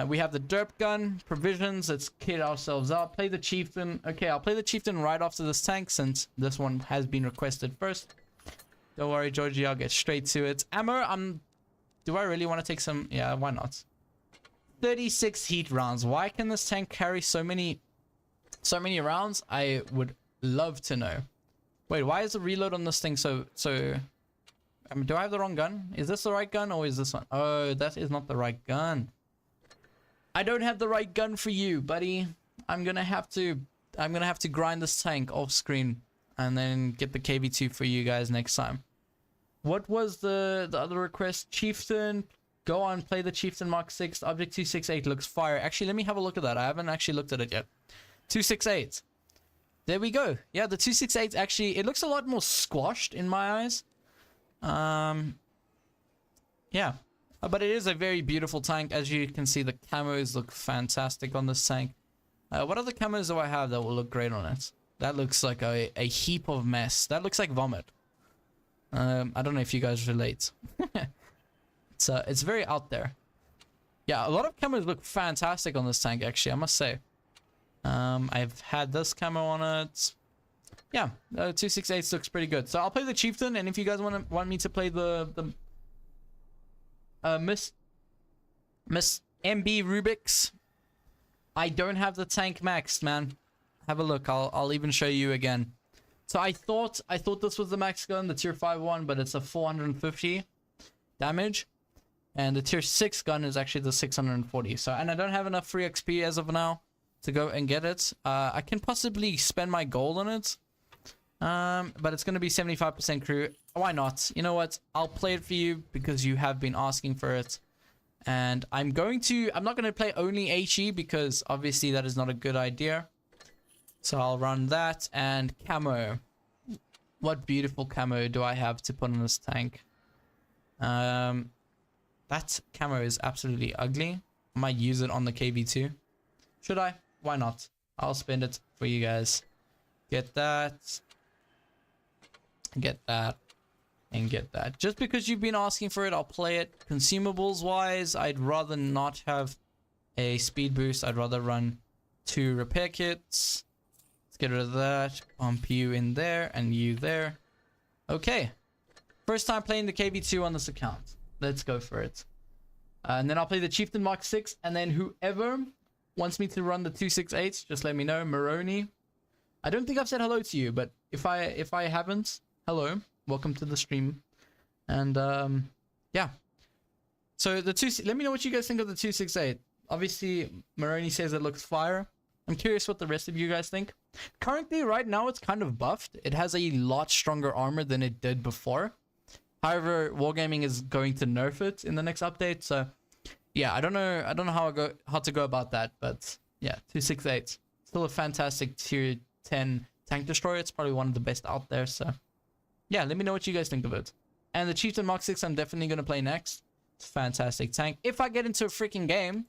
We have the derp gun, provisions. Let's kit ourselves up. Play the chieftain. Okay, I'll play the chieftain right after this tank since this one has been requested first. Don't worry, Georgie. I'll get straight to it. Ammo, do I really want to take some? Yeah, why not? 36 heat rounds. Why can this tank carry so many rounds? I would love to know. Wait, why is the reload on this thing so... do I have the wrong gun? Is this the right gun or is this one? Oh, that is not the right gun. I don't have the right gun for you, buddy. I'm gonna have to grind this tank off screen and then get the KV2 for you guys next time. What was the other request? Chieftain. Go on, play the Chieftain Mark 6. Object 268 looks fire. Actually, let me have a look at that. I haven't actually looked at it yet. 268. There we go. Yeah, the 268 actually, it looks a lot more squashed in my eyes. Yeah, but it is a very beautiful tank. As you can see, the camos look fantastic on this tank. What other camos do I have that will look great on it? That looks like a heap of mess. That looks like vomit. I don't know if you guys relate. It's very out there. Yeah, a lot of camos look fantastic on this tank, actually, I must say. I've had this camo on it. Yeah, 268 looks pretty good. So I'll play the chieftain, and if you guys want me to play the Miss MB Rubik's, I don't have the tank maxed, man. Have a look. I'll even show you again. So I thought this was the max gun, the tier 5 one, but it's a 450 damage, and the tier 6 gun is actually the 640. So, and I don't have enough free XP as of now to go and get it. I can possibly spend my gold on it. But it's going to be 75% crew. Why not? You know what? I'll play it for you because you have been asking for it. And I'm not going to play only HE because obviously that is not a good idea. So I'll run that and camo. What beautiful camo do I have to put on this tank? That camo is absolutely ugly. I might use it on the KV2. Should I? Why not? I'll spend it for you guys. Get that. Get that. And get that. Just because you've been asking for it, I'll play it. Consumables wise, I'd rather not have a speed boost. I'd rather run 2 repair kits. Let's get rid of that. Pump you in there and you there. Okay. First time playing the KV2 on this account. Let's go for it. And then I'll play the Chieftain Mark 6. And then whoever wants me to run the 268s, just let me know. Maroni. I don't think I've said hello to you, but if I haven't, hello. Welcome to the stream. And yeah. So let me know what you guys think of the 268. Obviously, Maroni says it looks fire. I'm curious what the rest of you guys think. Currently, right now, it's kind of buffed. It has a lot stronger armor than it did before. However, Wargaming is going to nerf it in the next update. So yeah, I don't know how to go about that, but yeah, 268. Still a fantastic tier 10 tank destroyer. It's probably one of the best out there. So yeah, let me know what you guys think of it. And the Chieftain Mark 6 I'm definitely going to play next. It's a fantastic tank. If I get into a freaking game,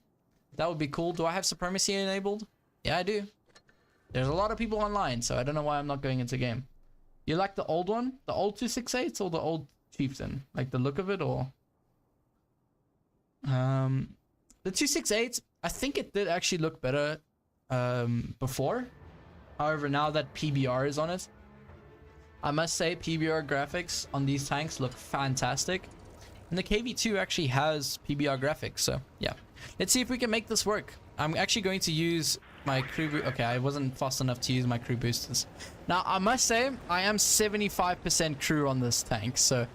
that would be cool. Do I have Supremacy enabled? Yeah, I do. There's a lot of people online, so I don't know why I'm not going into game. You like the old one? The old 268 or the old Chieftain? Like the look of it, or? The 268, I think it did actually look better before. However, now that PBR is on it, I must say PBR graphics on these tanks look fantastic. And the KV2 actually has PBR graphics, so yeah. Let's see if we can make this work. I'm actually going to use my crew okay, I wasn't fast enough to use my crew boosters. Now, I must say, I am 75% crew on this tank, so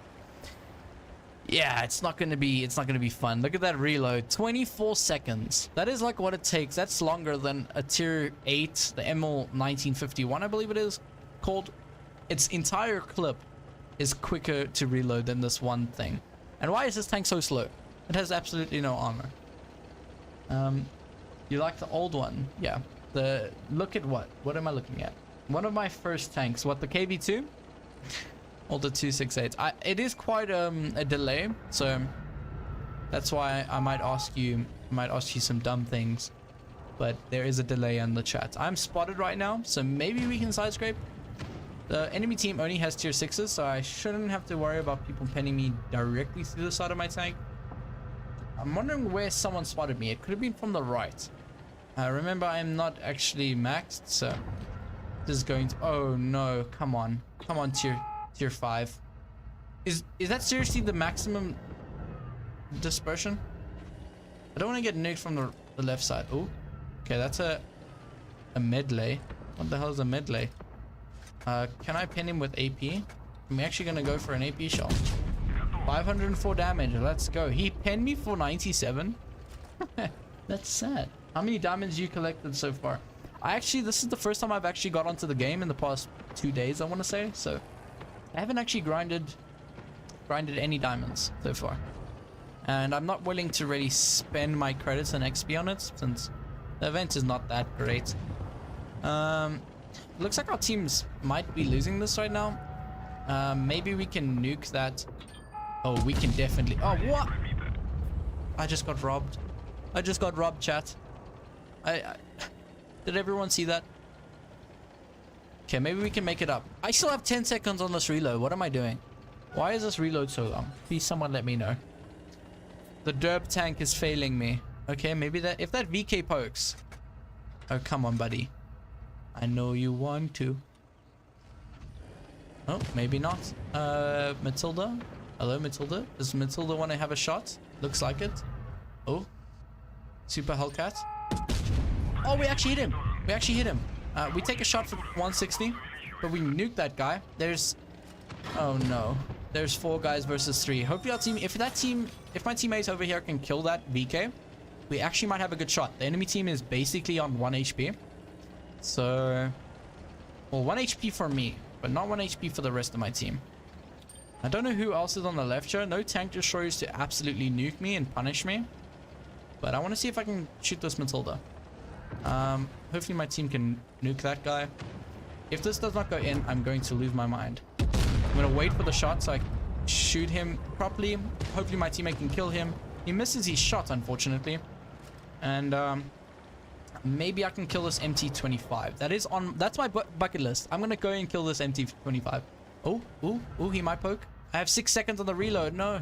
yeah, it's not gonna be fun. Look at that reload, 24 seconds. That is like what it takes. That's longer than a tier 8, the ML1951, I believe it is called. Its entire clip is quicker to reload than this one thing. And why is this tank so slow? It has absolutely no armor. You like the old one? Yeah. Look at what am I looking at? One of my first tanks. What, the KV2? Or the 268? It is quite a delay, so that's why I might ask you some dumb things. But there is a delay on the chat. I'm spotted right now, so maybe we can side scrape. The enemy team only has tier 6s, so I shouldn't have to worry about people penning me directly through the side of my tank. I'm wondering where someone spotted me. It could have been from the right. Remember, I'm not actually maxed, so this is going to... Oh no, come on. Come on, tier 5. Is that seriously the maximum dispersion? I don't want to get nuked from the left side. Oh, okay, that's a medley. What the hell is a medley? Can I pin him with AP? I'm actually gonna go for an AP shot. 504 damage. Let's go. He pinned me for 97. That's sad. How many diamonds you collected so far? This is the first time I've actually got onto the game in the past 2 days, I want to say. So I haven't actually grinded any diamonds so far. And I'm not willing to really spend my credits and XP on it since the event is not that great. Looks like our teams might be losing this right now. Maybe we can nuke that. Oh, we can definitely... Oh, what? I just got robbed. I just got robbed, chat. Did everyone see that? Okay, maybe we can make it up. I still have 10 seconds on this reload. What am I doing? Why is this reload so long? Please, someone let me know. The derp tank is failing me. Okay, maybe if that VK pokes. Oh, come on, buddy. I know you want to. Oh, maybe not. Matilda? Hello, Matilda. Does Matilda want to have a shot? Looks like it. Oh. Super Hellcat. Oh, we actually hit him. We actually hit him. We take a shot for 160, but we nuke that guy. Oh no. There's 4 guys versus 3. Hopefully our team, if my teammates over here can kill that VK, we actually might have a good shot. The enemy team is basically on 1 HP. So, well, 1 HP for me. but not 1 HP for the rest of my team. I don't know who else is on the left here. No tank destroyers to absolutely nuke me and punish me. But I want to see if I can shoot this Matilda. Hopefully my team can nuke that guy. If this does not go in, I'm going to lose my mind. I'm going to wait for the shot so I shoot him properly. Hopefully my teammate can kill him. He misses his shot, unfortunately. And maybe I can kill this MT25. That's my bucket list. I'm going to go and kill this MT25. Oh, he might poke. I have 6 seconds on the reload. No.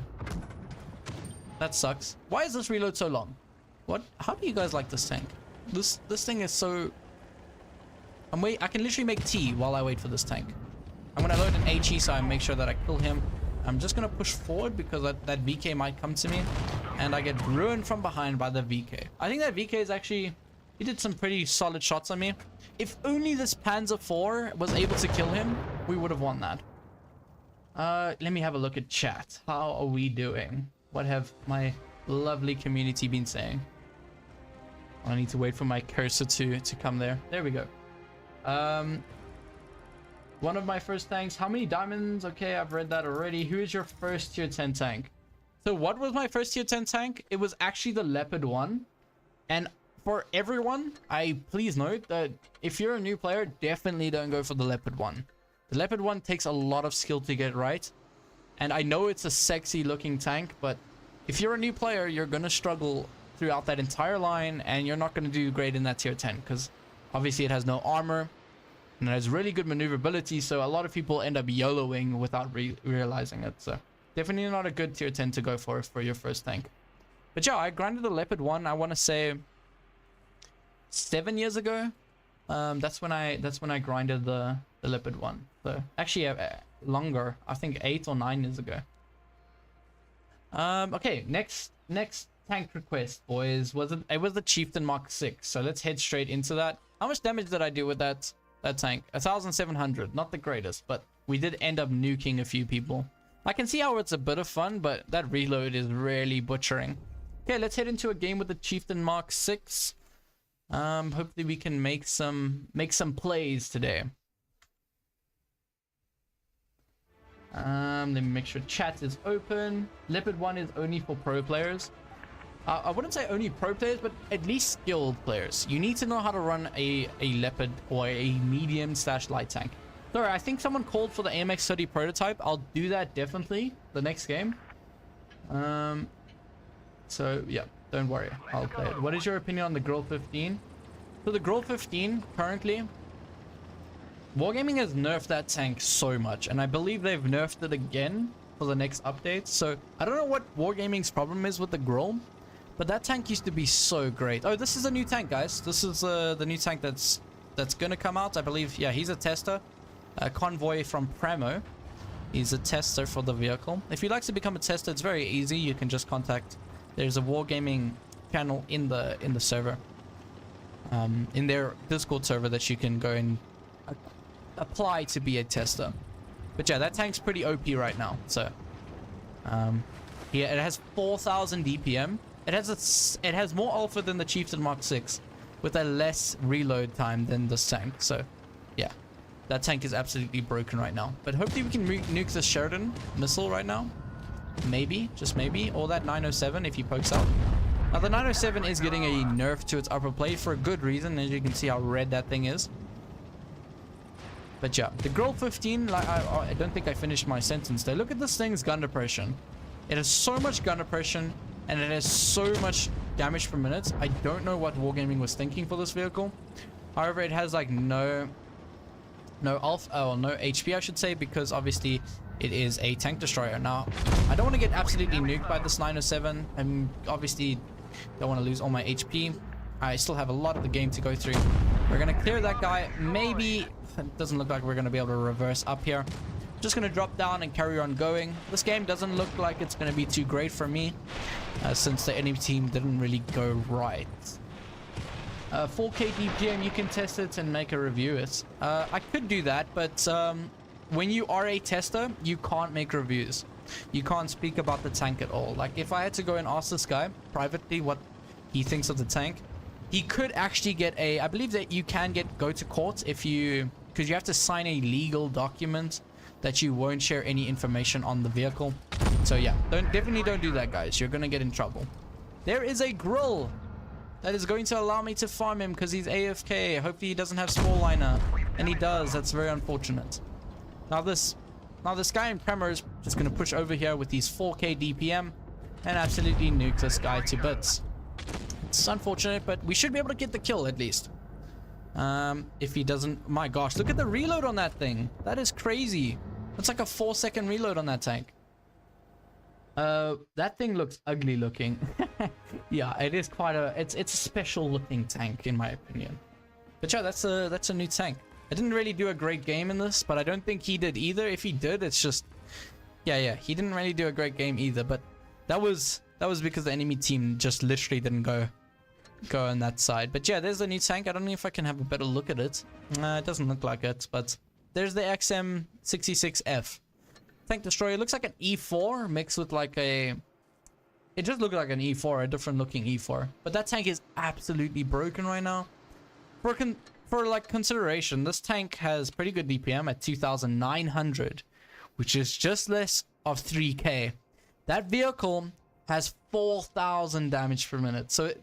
That sucks. Why is this reload so long? What? How do you guys like this tank? This thing is so... I can literally make tea while I wait for this tank. I'm going to load an HE so I make sure that I kill him. I'm just going to push forward because that VK might come to me. And I get ruined from behind by the VK. I think that VK is actually... He did some pretty solid shots on me. If only this Panzer IV was able to kill him, we would have won that. Let me have a look at chat. How are we doing? What have my lovely community been saying? I need to wait for my cursor to come there. There we go. One of my first tanks. How many diamonds? Okay, I've read that already. Who is your first tier 10 tank? So what was my first tier 10 tank? It was actually the Leopard 1. And for everyone, please note that if you're a new player, definitely don't go for the Leopard 1. The Leopard 1 takes a lot of skill to get right. And I know it's a sexy looking tank, but if you're a new player, you're going to struggle throughout that entire line, and you're not going to do great in that tier 10 because obviously it has no armor and it has really good maneuverability, so a lot of people end up YOLOing without realizing it. So definitely not a good tier 10 to go for your first tank. But yeah, I grinded the Leopard 1, I want to say 7 years ago. That's when I grinded the Leopard 1. So actually longer, I think 8 or 9 years ago. Okay, next tank request, boys. It was the Chieftain Mark 6. So let's head straight into that. How much damage did I do with that tank? 1,700. Not the greatest, but we did end up nuking a few people. I can see how it's a bit of fun, but that reload is really butchering. Okay, let's head into a game with the Chieftain Mark 6. Hopefully we can make some plays today. Let me make sure chat is open. Leopard 1 is only for pro players. I wouldn't say only pro players, but at least skilled players. You need to know how to run a Leopard or a medium/light tank. Sorry, I think someone called for the AMX30 prototype. I'll do that definitely the next game. So yeah, don't worry, I'll play it. What is your opinion on the Grill 15? So the Grill 15 currently, Wargaming has nerfed that tank so much, and I believe they've nerfed it again for the next update. So I don't know what Wargaming's problem is with the Grill, but that tank used to be so great. Oh, this is a new tank, guys. This is the new tank that's gonna come out, I believe. Yeah, he's a tester. Convoy from Pramo. He's a tester for the vehicle. If you'd like to become a tester, it's very easy. You can just contact. There's a Wargaming channel in the server, in their Discord server, that you can go and apply to be a tester. But yeah, that tank's pretty OP right now. So yeah, it has 4,000 DPM. It has more alpha than the Chieftain Mark 6 with a less reload time than this tank. So yeah, that tank is absolutely broken right now. But hopefully we can nuke the Sheridan missile right now. Maybe, just maybe, or that 907 if he pokes out. Now the 907 is getting a nerf to its upper plate for a good reason, as you can see how red that thing is. But yeah, the Grill 15, like I don't think I finished my sentence there. Look at this thing's gun depression. It has so much gun depression, and it has so much damage per minute. I don't know what Wargaming was thinking for this vehicle. However, it has like no alpha, or no HP, I should say, because obviously it is a tank destroyer. Now, I don't want to get absolutely nuked by this 907. I obviously don't want to lose all my HP. I still have a lot of the game to go through. We're going to clear that guy. Maybe, it doesn't look like we're going to be able to reverse up here. Just going to drop down and carry on going. This game doesn't look like it's going to be too great for me, since the enemy team didn't really go right. 4K DPM, you can test it and make a review. I could do that, but when you are a tester, you can't make reviews. You can't speak about the tank at all. Like, if I had to go and ask this guy privately what he thinks of the tank, he could actually get I believe that you can go to court if you because you have to sign a legal document that you won't share any information on the vehicle. So yeah, definitely don't do that, guys. You're gonna get in trouble. There is a grill that is going to allow me to farm him because he's AFK. Hopefully he doesn't have small liner, and he does. That's very unfortunate. Now this guy in Premor is just gonna push over here with these 4k DPM and absolutely nuke this guy to bits. It's unfortunate, but we should be able to get the kill at least. If he doesn't, my gosh, look at the reload on that thing. That is crazy. It's like a 4-second reload on that tank. That thing looks ugly looking. Yeah, it is quite a, it's a special looking tank in my opinion. But yeah, that's a new tank. I didn't really do a great game in this, but I don't think he did either. If he did, it's just, yeah, he didn't really do a great game either. But that was because the enemy team just literally didn't go on that side. But yeah, there's the new tank. I don't know if I can have a better look at it. It doesn't look like it, but there's the XM66F tank destroyer. It looks like an E4 mixed with like a, it just looked like an E4, a different looking E4. But that tank is absolutely broken right now. For like consideration, this tank has pretty good DPM at 2,900, which is just less of 3k. That vehicle has 4,000 damage per minute. So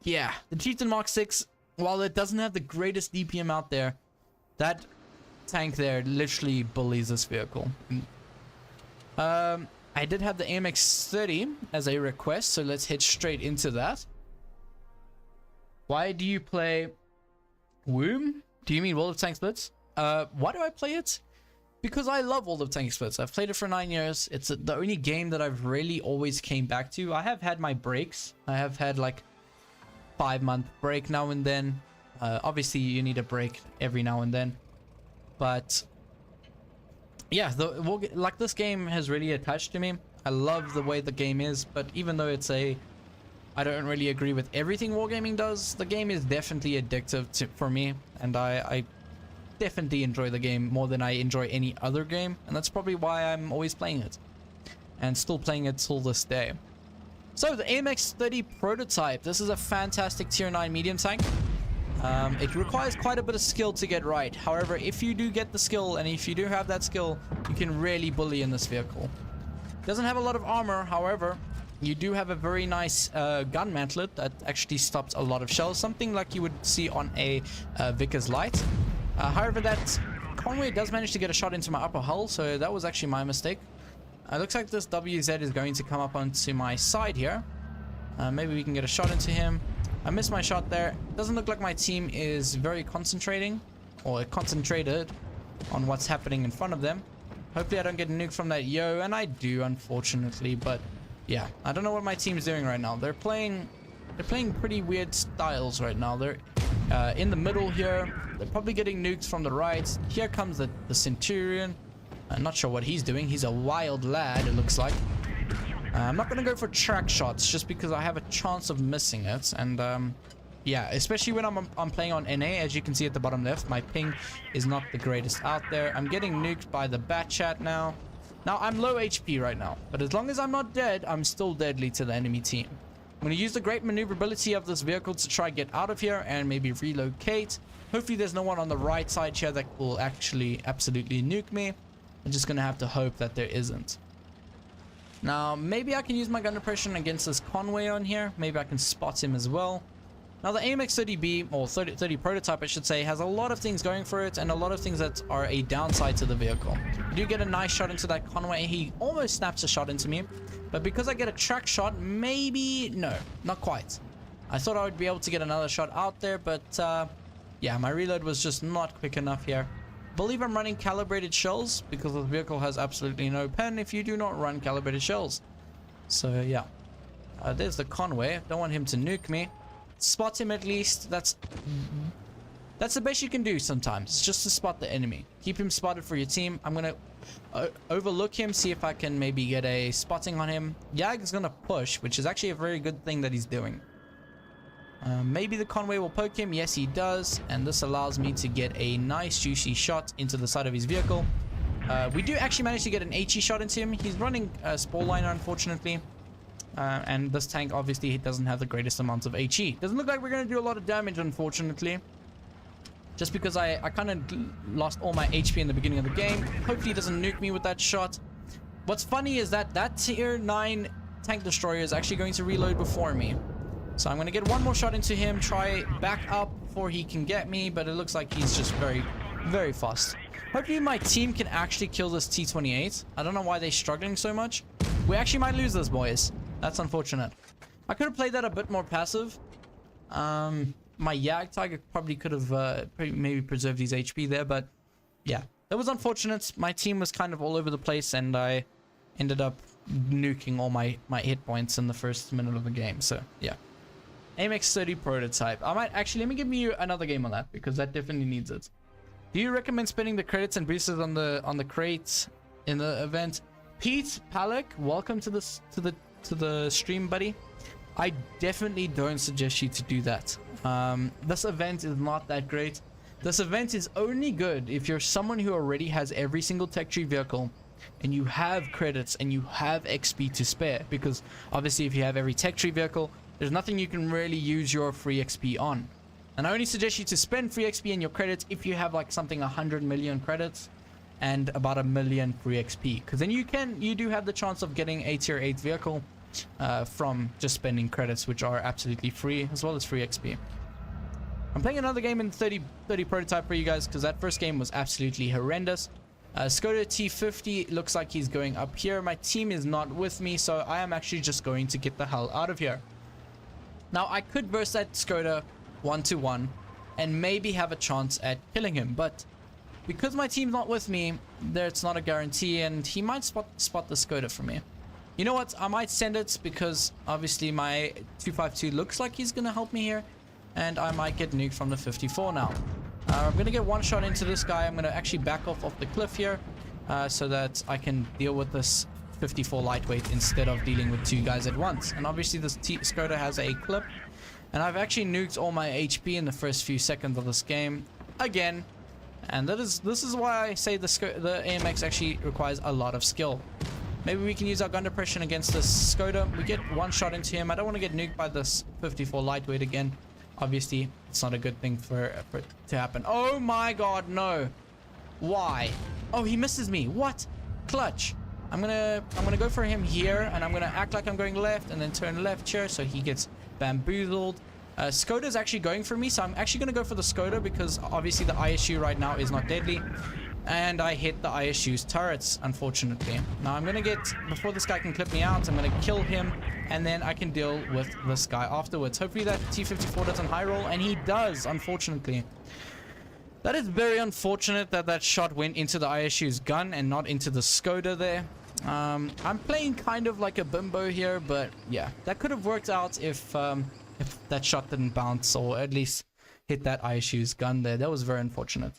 yeah, the Chieftain Mark 6, while it doesn't have the greatest DPM out there, that tank there literally bullies this vehicle. I did have the AMX30 as a request, so let's head straight into that. Why do you play Womb? Do you mean World of Tanks Blitz? Why do I play it? Because I love World of Tanks Blitz. I've played it for 9 years. It's the only game that I've really always came back to. I have had my breaks. I have had like 5-month break now and then. Obviously you need a break every now and then, but yeah, like this game has really attached to me. I love the way the game is, but even though it's I don't really agree with everything Wargaming does, the game is definitely addictive for me, and I definitely enjoy the game more than I enjoy any other game, and that's probably why I'm always playing it and still playing it till this day. So the AMX30 prototype, this is a fantastic tier 9 medium tank. It requires quite a bit of skill to get right. However, if you do get the skill, and if you do have that skill, you can really bully in this vehicle. Doesn't have a lot of armor, however, you do have a very nice gun mantlet that actually stops a lot of shells, something like you would see on a Vickers Light. However, that Conway does manage to get a shot into my upper hull, so that was actually my mistake. Looks like this WZ is going to come up onto my side here. Maybe we can get a shot into him. I missed my shot there. Doesn't look like my team is very concentrating or concentrated on what's happening in front of them. Hopefully I don't get nuked from that yo, and I do, unfortunately. But yeah, I don't know what my team's doing right now. They're playing pretty weird styles right now. They're in the middle here. They're probably getting nuked from the right. Here comes the Centurion. I'm not sure what he's doing. He's a wild lad, it looks like. I'm not going to go for track shots just because I have a chance of missing it. And yeah, especially when I'm playing on NA. As you can see at the bottom left, my ping is not the greatest out there. I'm getting nuked by the bat chat now. Now, I'm low HP right now, but as long as I'm not dead, I'm still deadly to the enemy team. I'm going to use the great maneuverability of this vehicle to try get out of here and maybe relocate. Hopefully there's no one on the right side here that will actually absolutely nuke me. I'm just going to have to hope that there isn't. Now, maybe I can use my gun depression against this Conway on here. Maybe I can spot him as well. Now, the AMX30B, or 30 prototype, I should say, has a lot of things going for it and a lot of things that are a downside to the vehicle. You do get a nice shot into that Conway. He almost snaps a shot into me, but because I get a track shot, maybe, no, not quite. I thought I would be able to get another shot out there, but yeah, my reload was just not quick enough here. I believe I'm running calibrated shells because the vehicle has absolutely no pen if you do not run calibrated shells. So yeah, there's the Conway. Don't want him to nuke me. Spot him at least. That's the best you can do sometimes, just to spot the enemy. Keep him spotted for your team. I'm gonna overlook him, see if I can maybe get a spotting on him. Yag is gonna push, which is actually a very good thing that he's doing. Maybe the Conway will poke him. Yes, he does. And this allows me to get a nice juicy shot into the side of his vehicle. We do actually manage to get an HE shot into him. He's running a spore liner, unfortunately. And this tank, obviously, doesn't have the greatest amounts of HE. Doesn't look like we're going to do a lot of damage, unfortunately. just because I kind of lost all my HP in the beginning of the game. Hopefully he doesn't nuke me with that shot. What's funny is that that tier 9 tank destroyer is actually going to reload before me. So I'm going to get one more shot into him, try back up before he can get me, but it looks like he's just very, very fast. Hopefully my team can actually kill this T-28. I don't know why they're struggling so much. We actually might lose this, boys. That's unfortunate. I could have played that a bit more passive. My Yag Tiger probably could have maybe preserved his HP there, but yeah, that was unfortunate. My team was kind of all over the place, and I ended up nuking all my hit points in the first minute of the game. So yeah, AMX30 prototype. I might actually, let me give you another game on that, because that definitely needs it. Do you recommend spending the credits and boosters on the crates in the event? Pete Palak, welcome to the stream, buddy. I definitely don't suggest you to do that. This event is not that great. This event is only good if you're someone who already has every single tech tree vehicle and you have credits and you have XP to spare, because obviously if you have every tech tree vehicle, there's nothing you can really use your free XP on. And I only suggest you to spend free XP in your credits if you have like something 100 million credits and about 1 million free XP, because then you do have the chance of getting a tier 8 vehicle from just spending credits, which are absolutely free, as well as free XP. I'm playing another game in 30 prototype for you guys, because that first game was absolutely horrendous. Skoda T50 looks like he's going up here. My team is not with me, so I am actually just going to get the hell out of here. Now I could verse that Skoda 1-1 and maybe have a chance at killing him, but because my team's not with me, it's not a guarantee, and he might spot the Skoda for me. You know what? I might send it, because obviously my 252 looks like he's gonna help me here, and I might get nuked from the 54 now. I'm gonna get one shot into this guy. I'm gonna actually back off the cliff here, so that I can deal with this 54 lightweight instead of dealing with two guys at once. And obviously this Skoda has a clip, and I've actually nuked all my HP in the first few seconds of this game again. And this is why I say the AMX actually requires a lot of skill. Maybe we can use our gun depression against this Skoda. We get one shot into him. I don't want to get nuked by this 54 lightweight again. Obviously, it's not a good thing for it to happen. Oh my god, no. Why? Oh, he misses me. What? Clutch. I'm gonna go for him here, and I'm gonna act like I'm going left and then turn left here, so he gets bamboozled. Skoda's actually going for me, so I'm actually gonna go for the Skoda, because obviously the ISU right now is not deadly. And I hit the ISU's turrets, unfortunately. Now I'm gonna get, before this guy can clip me out, I'm gonna kill him, and then I can deal with this guy afterwards. Hopefully that T-54 doesn't high roll, and he does, unfortunately. That is very unfortunate that that shot went into the ISU's gun and not into the Skoda there. I'm playing kind of like a bimbo here, but yeah, that could have worked out if that shot didn't bounce, or at least hit that ISU's gun there. That was very unfortunate.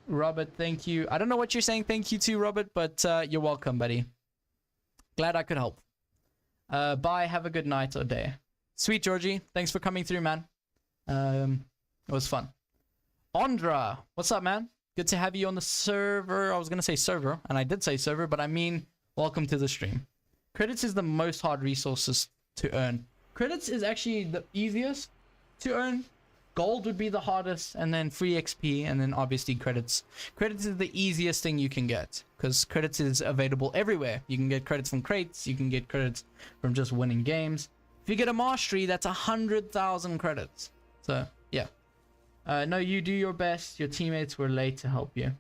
Robert, thank you. I don't know what you're saying thank you to, Robert, but you're welcome, buddy. Glad I could help. Bye, have a good night or day. Sweet Georgie, thanks for coming through, man. It was fun. Ondra, what's up, man? Good to have you on the server. I was gonna say server, and I did say server, but I mean welcome to the stream. Credits is the most hard resources to earn. Credits is actually the easiest to earn. Gold would be the hardest, and then free XP, and then obviously credits. Credits is the easiest thing you can get, because credits is available everywhere. You can get credits from crates, you can get credits from just winning games. If you get a mastery, that's 100,000 credits. So yeah. No, you do your best. Your teammates were late to help you.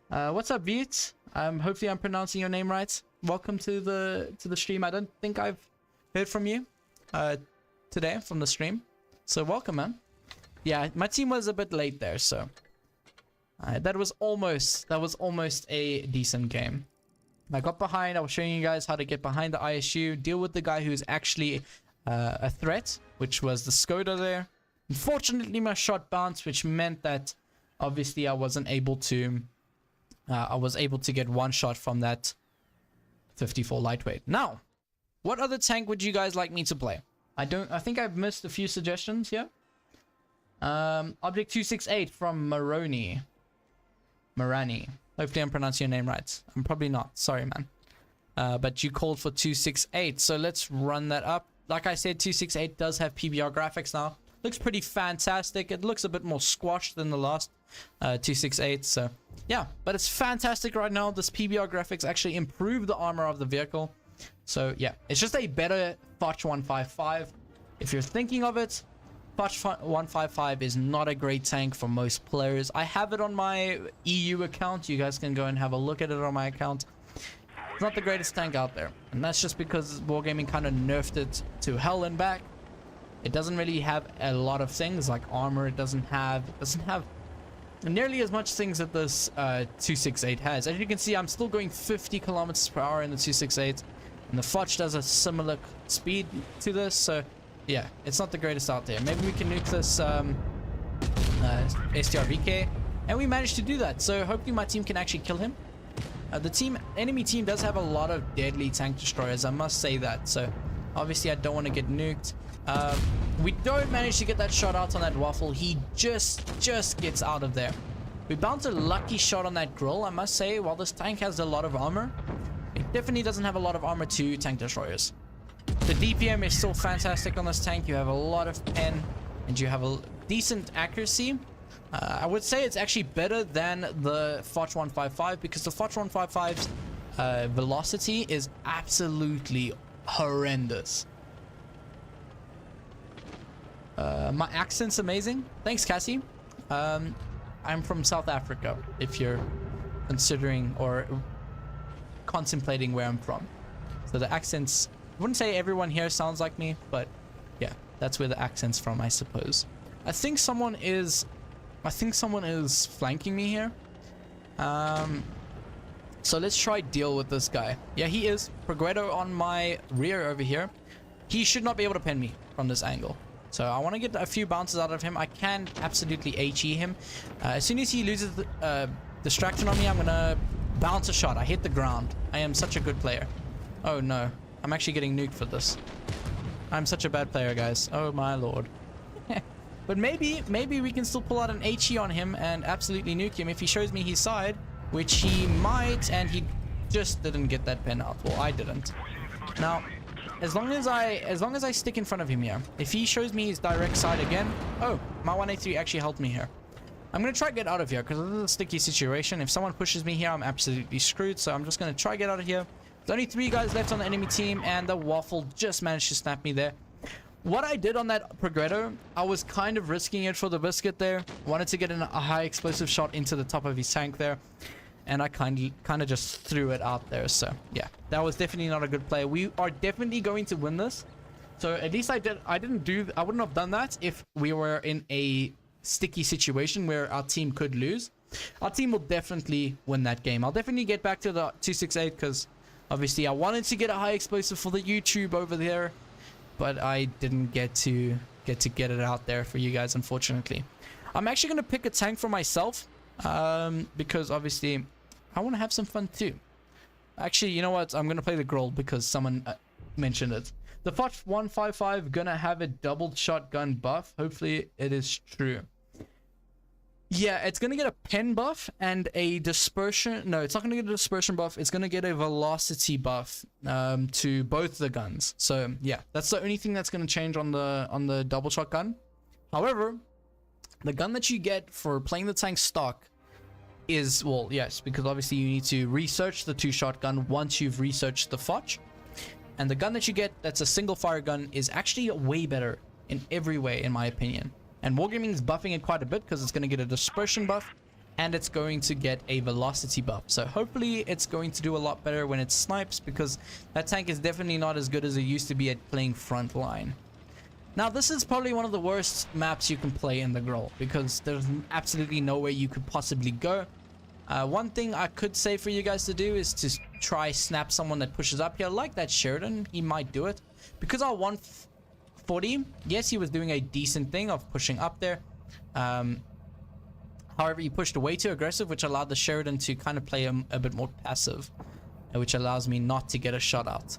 What's up, Viet? Hopefully I'm pronouncing your name right. Welcome to the stream. I don't think I've heard from you today from the stream, so welcome, man. Yeah, my team was a bit late there, so that was almost a decent game. I got behind. I was showing you guys how to get behind the ISU, deal with the guy who's actually a threat, which was the Skoda there. Unfortunately, my shot bounced, which meant that obviously I wasn't able to. I was able to get one shot from that 54 lightweight. Now, what other tank would you guys like me to play? I think I've missed a few suggestions here. Object 268 from Marani. Hopefully I'm pronouncing your name right. I'm probably not. Sorry, man. But you called for 268, so let's run that up. Like I said, 268 does have PBR graphics now. looks pretty fantastic. It looks a bit more squashed than the last 268. So yeah, but it's fantastic right now. This PBR graphics actually improved the armor of the vehicle. So yeah, it's just a better FOCH 155. If you're thinking of it, FOCH 155 is not a great tank for most players. I have it on my EU account. You guys can go and have a look at it on my account. It's not the greatest tank out there, and that's just because Wargaming kind of nerfed it to hell and back. It doesn't really have a lot of things like armor. It doesn't have nearly as much things that this 268 has. As you can see, I'm still going 50 kilometers per hour in the 268, and the FOCH does a similar speed to this. So yeah, it's not the greatest out there. Maybe we can nuke this STRVK, and we managed to do that. So hopefully my team can actually kill him. The enemy team does have a lot of deadly tank destroyers, I must say that. So obviously I don't want to get nuked. We don't manage to get that shot out on that waffle. He just gets out of there. We bounced a lucky shot on that grill, I must say. While this tank has a lot of armor, it definitely doesn't have a lot of armor to tank destroyers. The DPM is still fantastic on this tank. You have a lot of pen and you have a decent accuracy. I would say it's actually better than the FOCH 155 because the FOCH 155's velocity is absolutely horrendous. My accent's amazing. Thanks, Cassie. I'm from South Africa, if you're considering or contemplating where I'm from. So the accents, I wouldn't say everyone here sounds like me, but yeah, that's where the accent's from, I suppose. I think someone is flanking me here. So let's try deal with this guy. Yeah, he is. Progredo on my rear over here. He should not be able to pin me from this angle. So I want to get a few bounces out of him. I can absolutely HE him. As soon as he loses the distraction on me, I'm going to bounce a shot. I hit the ground. I am such a good player. Oh no. I'm actually getting nuked for this. I'm such a bad player, guys. Oh my lord. But maybe we can still pull out an HE on him and absolutely nuke him if he shows me his side, which he might, and he just didn't get that pin out. Well, I didn't. Now, as long as I stick in front of him here, if he shows me his direct side again, oh, my 183 actually helped me here. I'm gonna try to get out of here because this is a sticky situation. If someone pushes me here, I'm absolutely screwed. So I'm just gonna try to get out of here. There's only 3 guys left on the enemy team, and the waffle just managed to snap me there. What I did on that Progredo, I was kind of risking it for the biscuit there. Wanted to get a high explosive shot into the top of his tank there, and I kind of just threw it out there. So yeah, that was definitely not a good play. We are definitely going to win this. So at least I wouldn't have done that if we were in a sticky situation where our team could lose. Our team will definitely win that game. I'll definitely get back to the 268 because obviously I wanted to get a high explosive for the YouTube over there, but I didn't get to get it out there for you guys, unfortunately. I'm actually going to pick a tank for myself because obviously I want to have some fun too. Actually, you know what? I'm going to play the Groll because someone mentioned it. The FOCH 155 going to have a double shotgun buff. Hopefully it is true. Yeah, it's going to get a pen buff and a dispersion. No, it's not going to get a dispersion buff. It's going to get a velocity buff to both the guns. So yeah, that's the only thing that's going to change on the double shotgun. However, the gun that you get for playing the tank stock is, well, yes, because obviously you need to research the 2 shotgun once you've researched the FOCH. And the gun that you get that's a single fire gun is actually way better in every way, in my opinion. And Wargaming is buffing it quite a bit because it's going to get a dispersion buff and it's going to get a velocity buff. So hopefully it's going to do a lot better when it snipes, because that tank is definitely not as good as it used to be at playing frontline. Now this is probably one of the worst maps you can play in the Groll because there's absolutely no way you could possibly go. One thing I could say for you guys to do is to try snap someone that pushes up here, like that Sheridan. He might do it because our 140, yes, he was doing a decent thing of pushing up there. However, he pushed way too aggressive, which allowed the Sheridan to kind of play a bit more passive, which allows me not to get a shot out.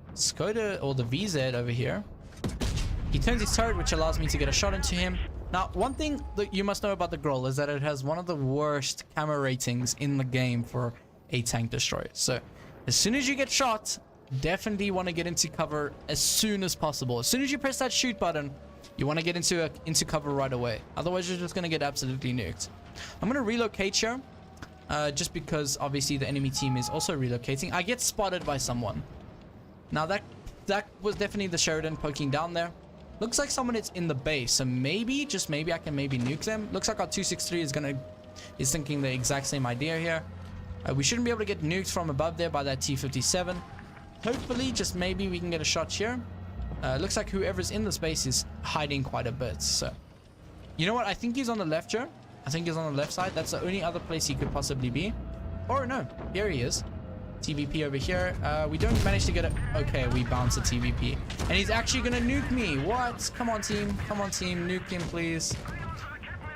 Let's go to, or the VZ over here. He turns his turret, which allows me to get a shot into him. Now, one thing that you must know about the Groll is that it has one of the worst camera ratings in the game for a tank destroyer. So as soon as you get shot, definitely want to get into cover as soon as possible. As soon as you press that shoot button, You want to get into cover right away. Otherwise, you're just going to get absolutely nuked. I'm going to relocate here. Just because obviously the enemy team is also relocating. I get spotted by someone. Now that was definitely the Sheridan poking down there. Looks like someone is in the base, so maybe, just maybe, I can maybe nuke them. Looks like our 263 is thinking the exact same idea here. We shouldn't be able to get nuked from above there by that T-57. Hopefully, just maybe we can get a shot here. Looks like whoever's in the space is hiding quite a bit. So, you know what? I think he's on the left here. I think he's on the left side. That's the only other place he could possibly be. Or no, here he is. TVP over here. We don't manage to get it. Okay, we bounce a TVP. And he's actually going to nuke me. What? Come on, team. Come on, team. Nuke him, please.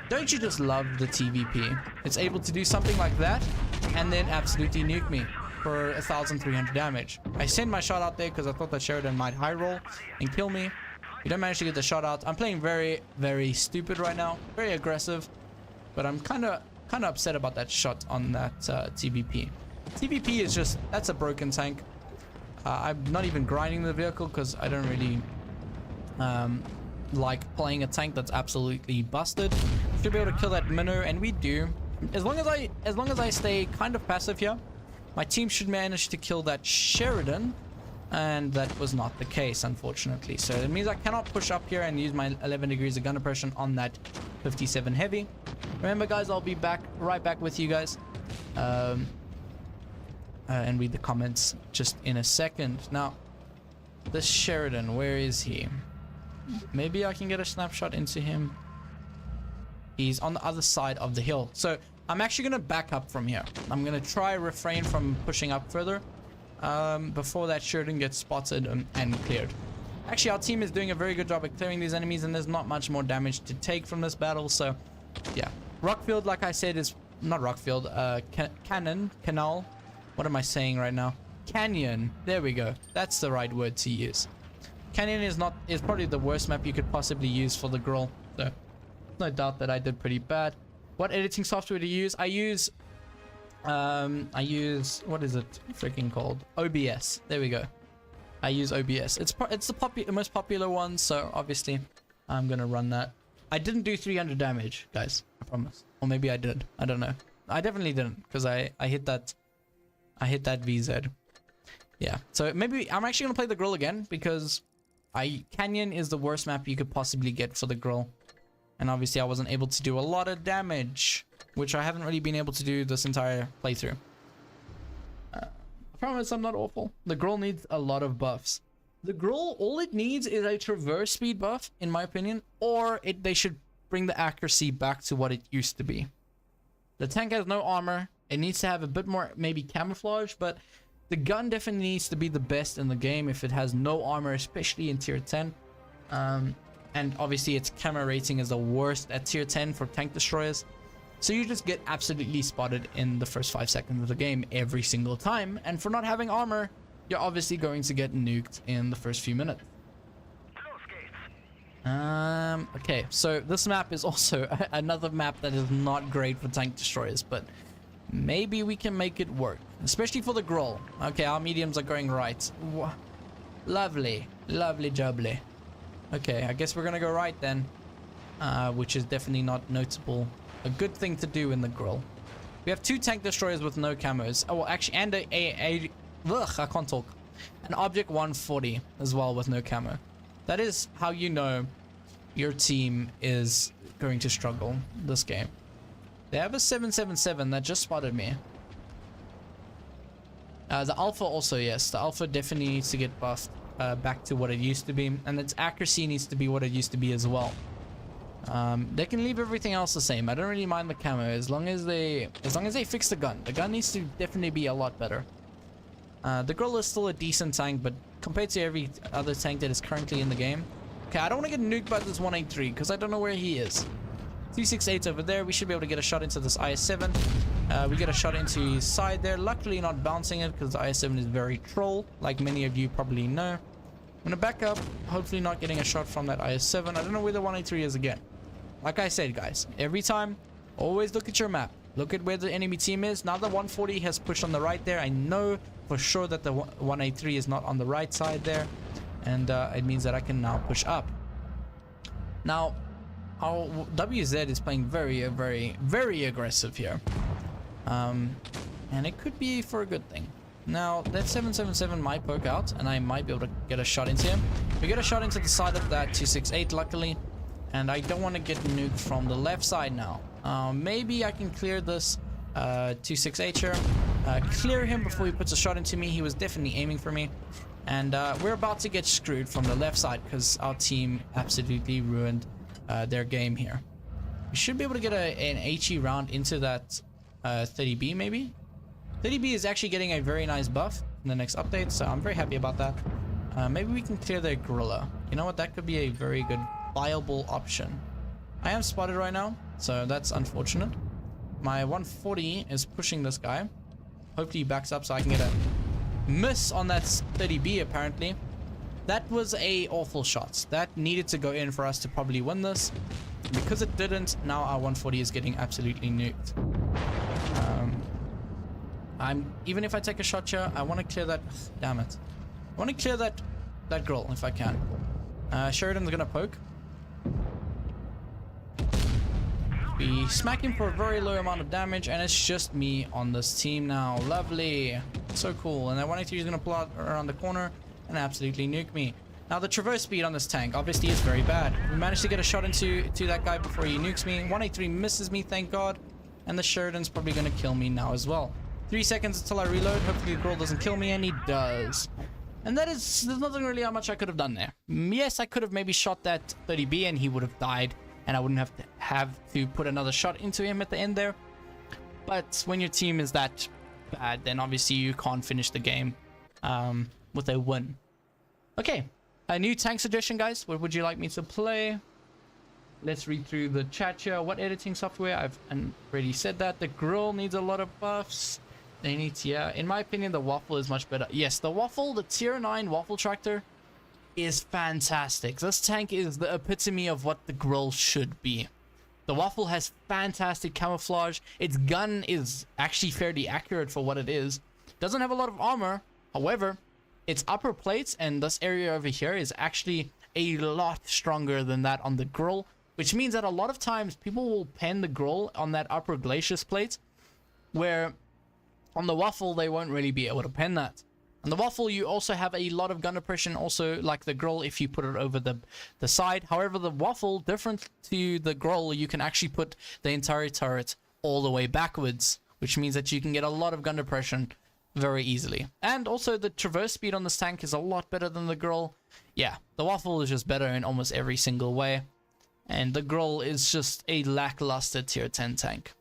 Don't you just love the TVP? It's able to do something like that and then absolutely nuke me for 1,300 damage. I sent my shot out there because I thought that Sheridan might high roll and kill me. We don't manage to get the shot out. I'm playing very, very stupid right now. Very aggressive. But I'm kind of upset about that shot on that TVP. TVP is just, that's a broken tank. I'm not even grinding the vehicle because I don't really like playing a tank that's absolutely busted. Should be able to kill that minnow, and we do. As long as I stay kind of passive here, my team should manage to kill that Sheridan. And that was not the case, unfortunately. So it means I cannot push up here and use my 11 degrees of gun oppression on that 57 heavy. Remember, guys, I'll be right back with you guys. And read the comments just in a second. Now, this Sheridan, where is he? Maybe I can get a snapshot into him. He's on the other side of the hill. So I'm actually going to back up from here. I'm going to try refrain from pushing up further. Before that Sheridan gets spotted and cleared. Actually, our team is doing a very good job at clearing these enemies, and there's not much more damage to take from this battle. So, yeah. Rockfield, like I said, is not Rockfield. Canal. What am I saying right now? Canyon. There we go. That's the right word to use. Canyon is probably the worst map you could possibly use for the grill. So, no doubt that I did pretty bad. What editing software do you use? I use, what is it freaking called? OBS. There we go. I use OBS. It's the most popular one, so obviously I'm gonna run that. I didn't do 300 damage, guys. I promise. Or maybe I did. I don't know. I definitely didn't, because I hit that VZ. Yeah. So maybe I'm actually gonna play the grill again, because Canyon is the worst map you could possibly get for the grill. And obviously I wasn't able to do a lot of damage, which I haven't really been able to do this entire playthrough. I promise I'm not awful. The grill needs a lot of buffs. The grill, all it needs is a traverse speed buff, in my opinion, or they should bring the accuracy back to what it used to be. The tank has no armor. It needs to have a bit more, maybe camouflage, but the gun definitely needs to be the best in the game if it has no armor, especially in tier 10. And obviously its camo rating is the worst at tier 10 for tank destroyers. So you just get absolutely spotted in the first 5 seconds of the game every single time. And for not having armor, you're obviously going to get nuked in the first few minutes. Okay, so this map is also another map that is not great for tank destroyers, but maybe we can make it work, especially for the grill. Okay, our mediums are going right. Lovely, lovely jubbly. Okay, I guess we're gonna go right then, which is definitely not notable. A good thing to do in the grill. We have 2 tank destroyers with no camos. Oh, well, actually, and I can't talk. An Object 140 as well with no camo. That is how you know your team is going to struggle this game. They have a 777 that just spotted me. The Alpha also, yes. The Alpha definitely needs to get buffed back to what it used to be. And its accuracy needs to be what it used to be as well. They can leave everything else the same. I don't really mind the camo as long as they fix the gun. The gun needs to definitely be a lot better. The grill is still a decent tank, but compared to every other tank that is currently in the game. Okay, I don't want to get nuked by this 183 because I don't know where he is. 268 over there. We should be able to get a shot into this IS-7. We get a shot into his side there. Luckily not bouncing it because the IS-7 is very troll, like many of you probably know. I'm gonna back up, hopefully not getting a shot from that IS-7. I don't know where the 183 is again. Like I said, guys, every time, always look at your map. Look at where the enemy team is. Now the 140 has pushed on the right there. I know for sure that the 183 is not on the right side there. And it means that I can now push up. Now, our WZ is playing very aggressive here. And it could be for a good thing. Now, that 777 might poke out, and I might be able to get a shot into him. We get a shot into the side of that 268, luckily. And I don't want to get nuked from the left side now. Maybe I can clear this 268 here. Clear him before he puts a shot into me. He was definitely aiming for me. And we're about to get screwed from the left side because our team absolutely ruined their game here. We should be able to get an HE round into that 30B maybe. 30B is actually getting a very nice buff in the next update, so I'm very happy about that. Maybe we can clear their gorilla. You know what? That could be a very good viable option. I am spotted right now, so that's unfortunate. My 140 is pushing this guy. Hopefully he backs up so I can get a miss on that 30B apparently. That was a awful shot. That needed to go in for us to probably win this. Because it didn't, now our 140 is getting absolutely nuked. Even if I take a shot here, I want to clear that. Damn it! I want to clear that girl if I can. Sheridan's gonna poke. We smack him for a very low amount of damage, and it's just me on this team now. Lovely, so cool. And that 183 is gonna pull out around the corner and absolutely nuke me. Now the traverse speed on this tank obviously is very bad. We managed to get a shot into that guy before he nukes me. 183 misses me, thank God. And the Sheridan's probably gonna kill me now as well. 3 seconds until I reload. Hopefully the girl doesn't kill me, and he does. And there's nothing really how much I could have done there. Yes, I could have maybe shot that 30B and he would have died, and I wouldn't have to put another shot into him at the end there. But when your team is that bad, then obviously you can't finish the game with a win. Okay, a new tank suggestion, guys. What would you like me to play? Let's read through the chat here. What editing software? I've already said that. The grill needs a lot of buffs. They need to, yeah. In my opinion, the waffle is much better. Yes, the waffle, the tier 9 waffle tractor is fantastic. This tank is the epitome of what the grill should be. The waffle has fantastic camouflage. Its gun is actually fairly accurate for what it is. Doesn't have a lot of armor. However, its upper plates and this area over here is actually a lot stronger than that on the grill, which means that a lot of times people will pen the grill on that upper glacius plate, where on the waffle they won't really be able to pen that. On the waffle you also have a lot of gun depression, also like the grill if you put it over the side. However, the waffle, different to the grill, you can actually put the entire turret all the way backwards, which means that you can get a lot of gun depression very easily. And also the traverse speed on this tank is a lot better than the grill. Yeah, the waffle is just better in almost every single way, and the grill is just a lackluster tier 10 tank.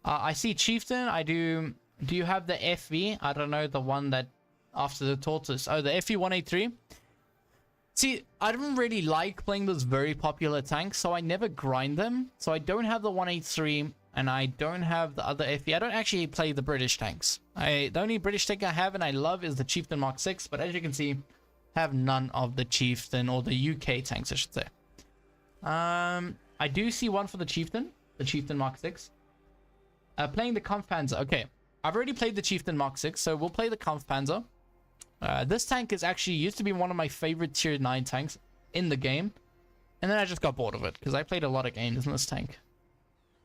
I see Chieftain. Do you have the FV? I don't know, the one that after the tortoise. Oh, the FV183. See, I don't really like playing those very popular tanks, so I never grind them. So I don't have the 183, and I don't have the other FV. I don't actually play the British tanks. The only British tank I have and I love is the Chieftain Mark 6, but as you can see, I have none of the Chieftain, or the UK tanks, I should say. I do see one for the Chieftain Mark 6. Playing the Kampfpanzer. Okay, I've already played the Chieftain Mark 6, so we'll play the Kampfpanzer. This tank is actually used to be one of my favorite tier 9 tanks in the game, and then I just got bored of it because I played a lot of games in this tank.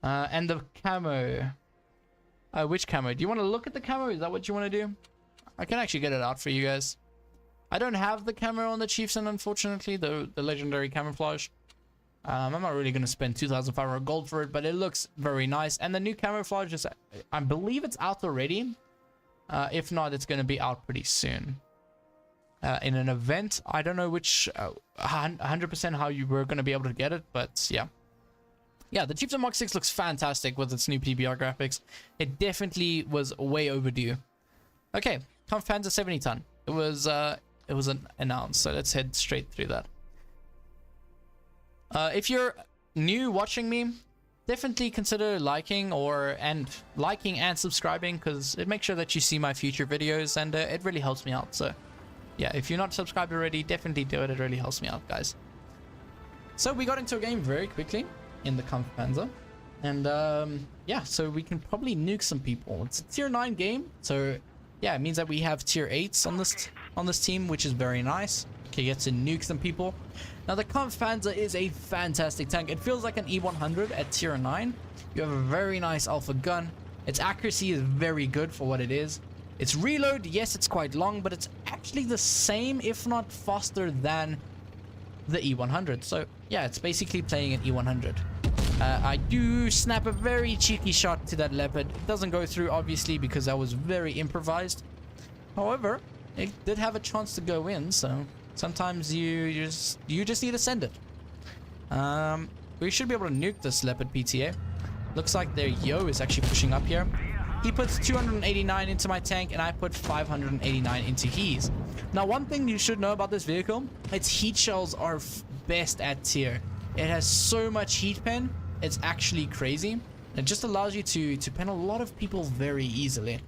And the camo. Which camo? Do you want to look at the camo? Is that what you want to do? I can actually get it out for you guys. I don't have the camo on the Chieftain, unfortunately, the legendary camouflage. I'm not really going to spend 2,500 gold for it, but it looks very nice. And the new camouflage is, I believe it's out already. If not, it's going to be out pretty soon. In an event, I don't know which 100% how you were going to be able to get it, but yeah. Yeah, the Chieftain Mark 6 looks fantastic with its new PBR graphics. It definitely was way overdue. Okay, Kampfpanzer 70 ton. It was announced, so let's head straight through that. If you're new watching me, definitely consider liking and subscribing, because it makes sure that you see my future videos, and it really helps me out. So yeah, if you're not subscribed already, definitely do it. It really helps me out, guys. So we got into a game very quickly in the Kampfpanzer, and yeah, so we can probably nuke some people. It's a tier 9 game, so yeah, it means that we have tier 8s on this team, which is very nice. Okay, get to nuke some people. Now the Kampfpanzer is a fantastic tank. It feels like an E100 at tier 9. You have a very nice alpha gun. Its accuracy is very good for what it is. Its reload, yes, it's quite long, but it's actually the same, if not faster than the E100. So yeah, it's basically playing an E100. I do snap a very cheeky shot to that Leopard. It doesn't go through, obviously, because that was very improvised. However, it did have a chance to go in, so sometimes you just need to send it. We should be able to nuke this Leopard PTA. Looks like their Yo is actually pushing up here. He puts 289 into my tank, and I put 589 into his. Now, one thing you should know about this vehicle, its heat shells are best at tier. It has so much heat pen, it's actually crazy. It just allows you to pen a lot of people very easily.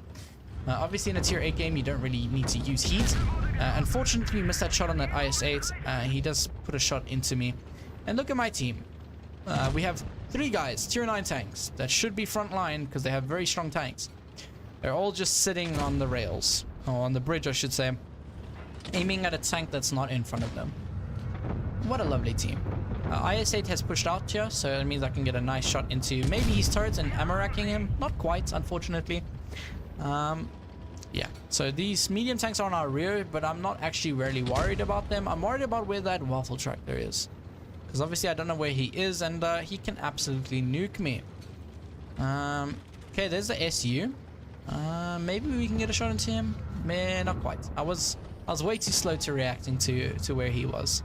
Obviously, in a tier 8 game, you don't really need to use heat. Unfortunately, we missed that shot on that IS-8. He does put a shot into me. And look at my team. We have 3 guys, tier 9 tanks, that should be front line because they have very strong tanks. They're all just sitting on the rails, or on the bridge, I should say, aiming at a tank that's not in front of them. What a lovely team. IS-8 has pushed out here, so that means I can get a nice shot into maybe his turrets and ammo racking him. Not quite, unfortunately. Yeah, so these medium tanks are on our rear, but I'm not actually really worried about them. I'm worried about where that waffle tractor is, because obviously I don't know where he is, and he can absolutely nuke me. Okay, there's the SU. Maybe we can get a shot into him. Man, not quite. I was way too slow to reacting to where he was.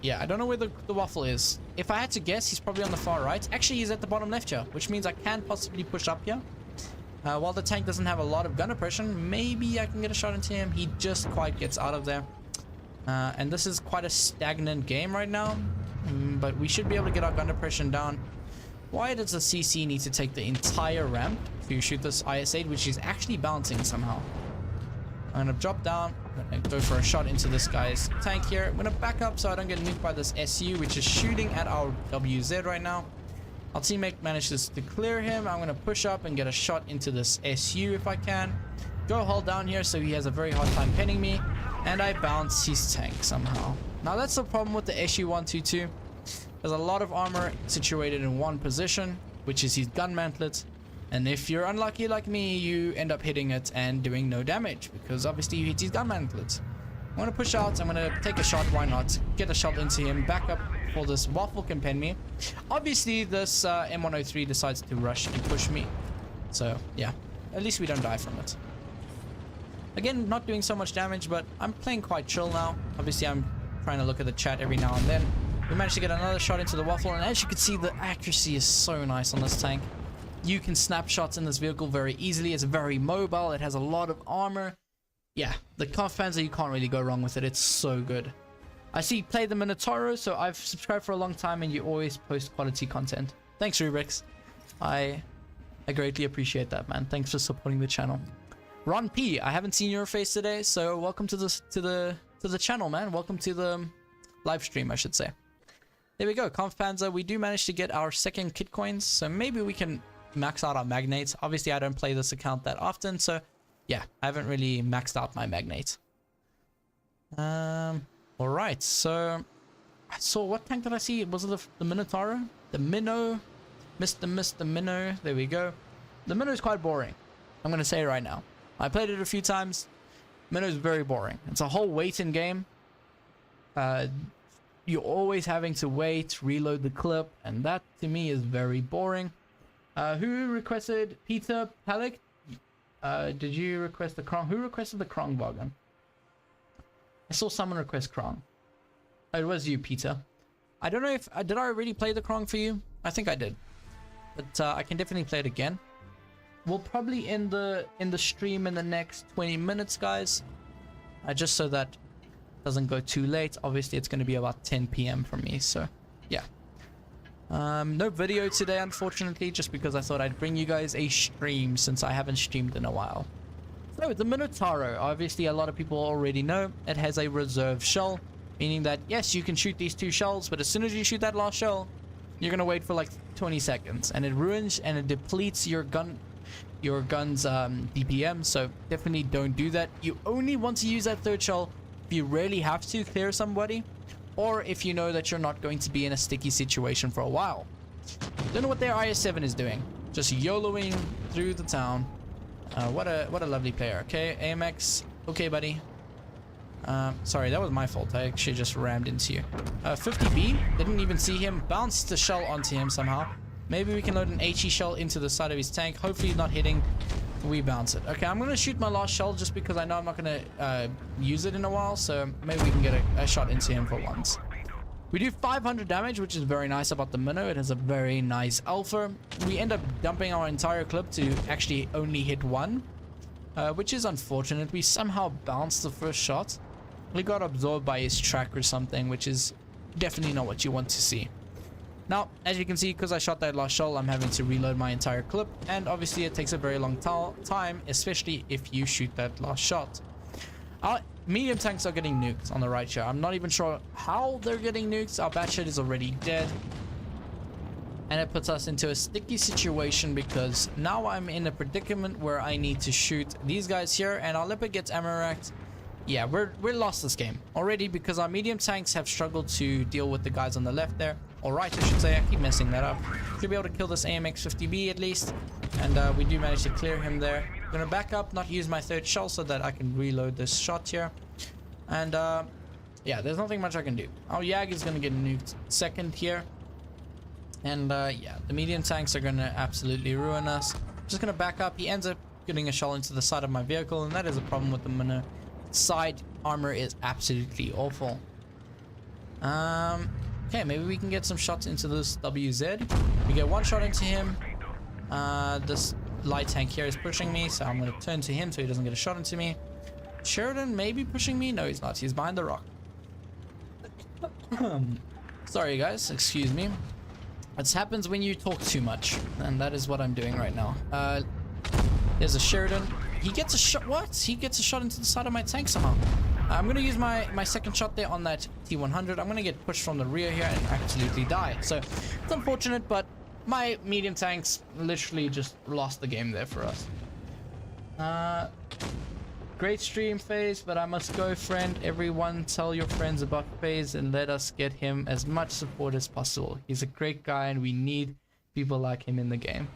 Yeah, I don't know where the waffle is. If I had to guess, he's probably on the far right. Actually, he's at the bottom left here, which means I can possibly push up here. While the tank doesn't have a lot of gun oppression, maybe I can get a shot into him. He just quite gets out of there. And this is quite a stagnant game right now. But we should be able to get our gun oppression down. Why does the CC need to take the entire ramp to shoot this IS-8, which is actually bouncing somehow? I'm gonna drop down. I'm gonna go for a shot into this guy's tank here. I'm gonna back up so I don't get nuked by this SU, which is shooting at our WZ right now. Our teammate manages to clear him. I'm gonna push up and get a shot into this SU if I can. Go hold down here so he has a very hard time pinning me. And I bounce his tank somehow. Now that's the problem with the SU-122. There's a lot of armor situated in one position, which is his gun mantlet. And if you're unlucky like me, you end up hitting it and doing no damage, because obviously you hit his gun mantlet. I'm gonna push out. I'm gonna take a shot. Why not? Get a shot into him. Back up for this waffle can pen me. Obviously, this M103 decides to rush and push me. So yeah, at least we don't die from it. Again, not doing so much damage, but I'm playing quite chill now. Obviously, I'm trying to look at the chat every now and then. We managed to get another shot into the waffle, and as you can see, the accuracy is so nice on this tank. You can snap shots in this vehicle very easily. It's very mobile. It has a lot of armor. Yeah, the Kampfpanzer, you can't really go wrong with it. It's so good. I see you play the Minotauro, so I've subscribed for a long time, and you always post quality content. Thanks, Rubrix. I greatly appreciate that, man. Thanks for supporting the channel. Ron P, I haven't seen your face today, so welcome to the channel, man. Welcome to the live stream, I should say. There we go, Kampfpanzer. We do manage to get our second kit coins, so maybe we can max out our magnates. Obviously, I don't play this account that often, so yeah, I haven't really maxed out my magnate. All right, so I saw, what tank did I see? Was it the Minotauro? The Minnow? Mr. Minnow. There we go. The Minnow is quite boring. I'm gonna say it right now. I played it a few times. Minnow is very boring. It's a whole wait-in game. You're always having to wait, reload the clip, and that to me is very boring. Who requested Peter Palik? Did you request the Krong? Who requested the Krong Wagon? I saw someone request Krong. Oh, it was you, Peter. I don't know if did I already play the Krong for you? I think I did, but I can definitely play it again. We'll probably end the stream in the next 20 minutes, guys. Just so that doesn't go too late. Obviously, it's going to be about 10 p.m. for me. So, yeah. No video today, unfortunately, just because I thought I'd bring you guys a stream since I haven't streamed in a while. So, the Minotauro, obviously, a lot of people already know it has a reserve shell, meaning that, yes, you can shoot these 2 shells, but as soon as you shoot that last shell, you're going to wait for like 20 seconds, and it ruins and it depletes your gun's DPM, so definitely don't do that. You only want to use that 3rd shell if you really have to clear somebody, or if you know that you're not going to be in a sticky situation for a while. Don't know what their IS-7 is doing. Just YOLOing through the town. What a lovely player. Okay, AMX. Okay, buddy. Sorry, that was my fault. I actually just rammed into you. 50B. Didn't even see him. Bounced the shell onto him somehow. Maybe we can load an HE shell into the side of his tank. Hopefully he's not hitting. We bounce it. Okay, I'm going to shoot my last shell just because I know I'm not going to use it in a while. So maybe we can get a shot into him for once. We do 500 damage, which is very nice about the minnow. It has a very nice alpha. We end up dumping our entire clip to actually only hit one, which is unfortunate. We somehow bounced the first shot. We got absorbed by his track or something, which is definitely not what you want to see. Now, as you can see, because I shot that last shell, I'm having to reload my entire clip, and obviously it takes a very long time, especially if you shoot that last shot. Our medium tanks are getting nuked on the right here. I'm not even sure how they're getting nuked. Our batshot is already dead, and it puts us into a sticky situation because now I'm in a predicament where I need to shoot these guys here, and our leopard gets ammo racked. Yeah, we're lost this game already because our medium tanks have struggled to deal with the guys on the left there. Or right, I should say. I keep messing that up. Should be able to kill this AMX-50B at least. And we do manage to clear him there. I'm going to back up, not use my third shell so that I can reload this shot here. And yeah, there's nothing much I can do. Our Yag is going to get nuked second here. And yeah, the medium tanks are going to absolutely ruin us. Just going to back up. He ends up getting a shell into the side of my vehicle, and that is a problem with the minnow. Side armor is absolutely awful. Okay, maybe we can get some shots into this WZ. We get one shot into him. This light tank here is pushing me, so I'm going to turn to him so he doesn't get a shot into me. Sheridan may be pushing me. No, he's not. He's behind the rock. Sorry, guys. Excuse me. This happens when you talk too much, and that is what I'm doing right now. There's a Sheridan. He gets a shot. What? He gets a shot into the side of my tank somehow. I'm going to use my second shot there on that T100. I'm going to get pushed from the rear here and absolutely die. So it's unfortunate, but my medium tanks literally just lost the game there for us. Great stream, FaZe, but I must go, friend. Everyone tell your friends about FaZe and let us get him as much support as possible. He's a great guy and we need people like him in the game.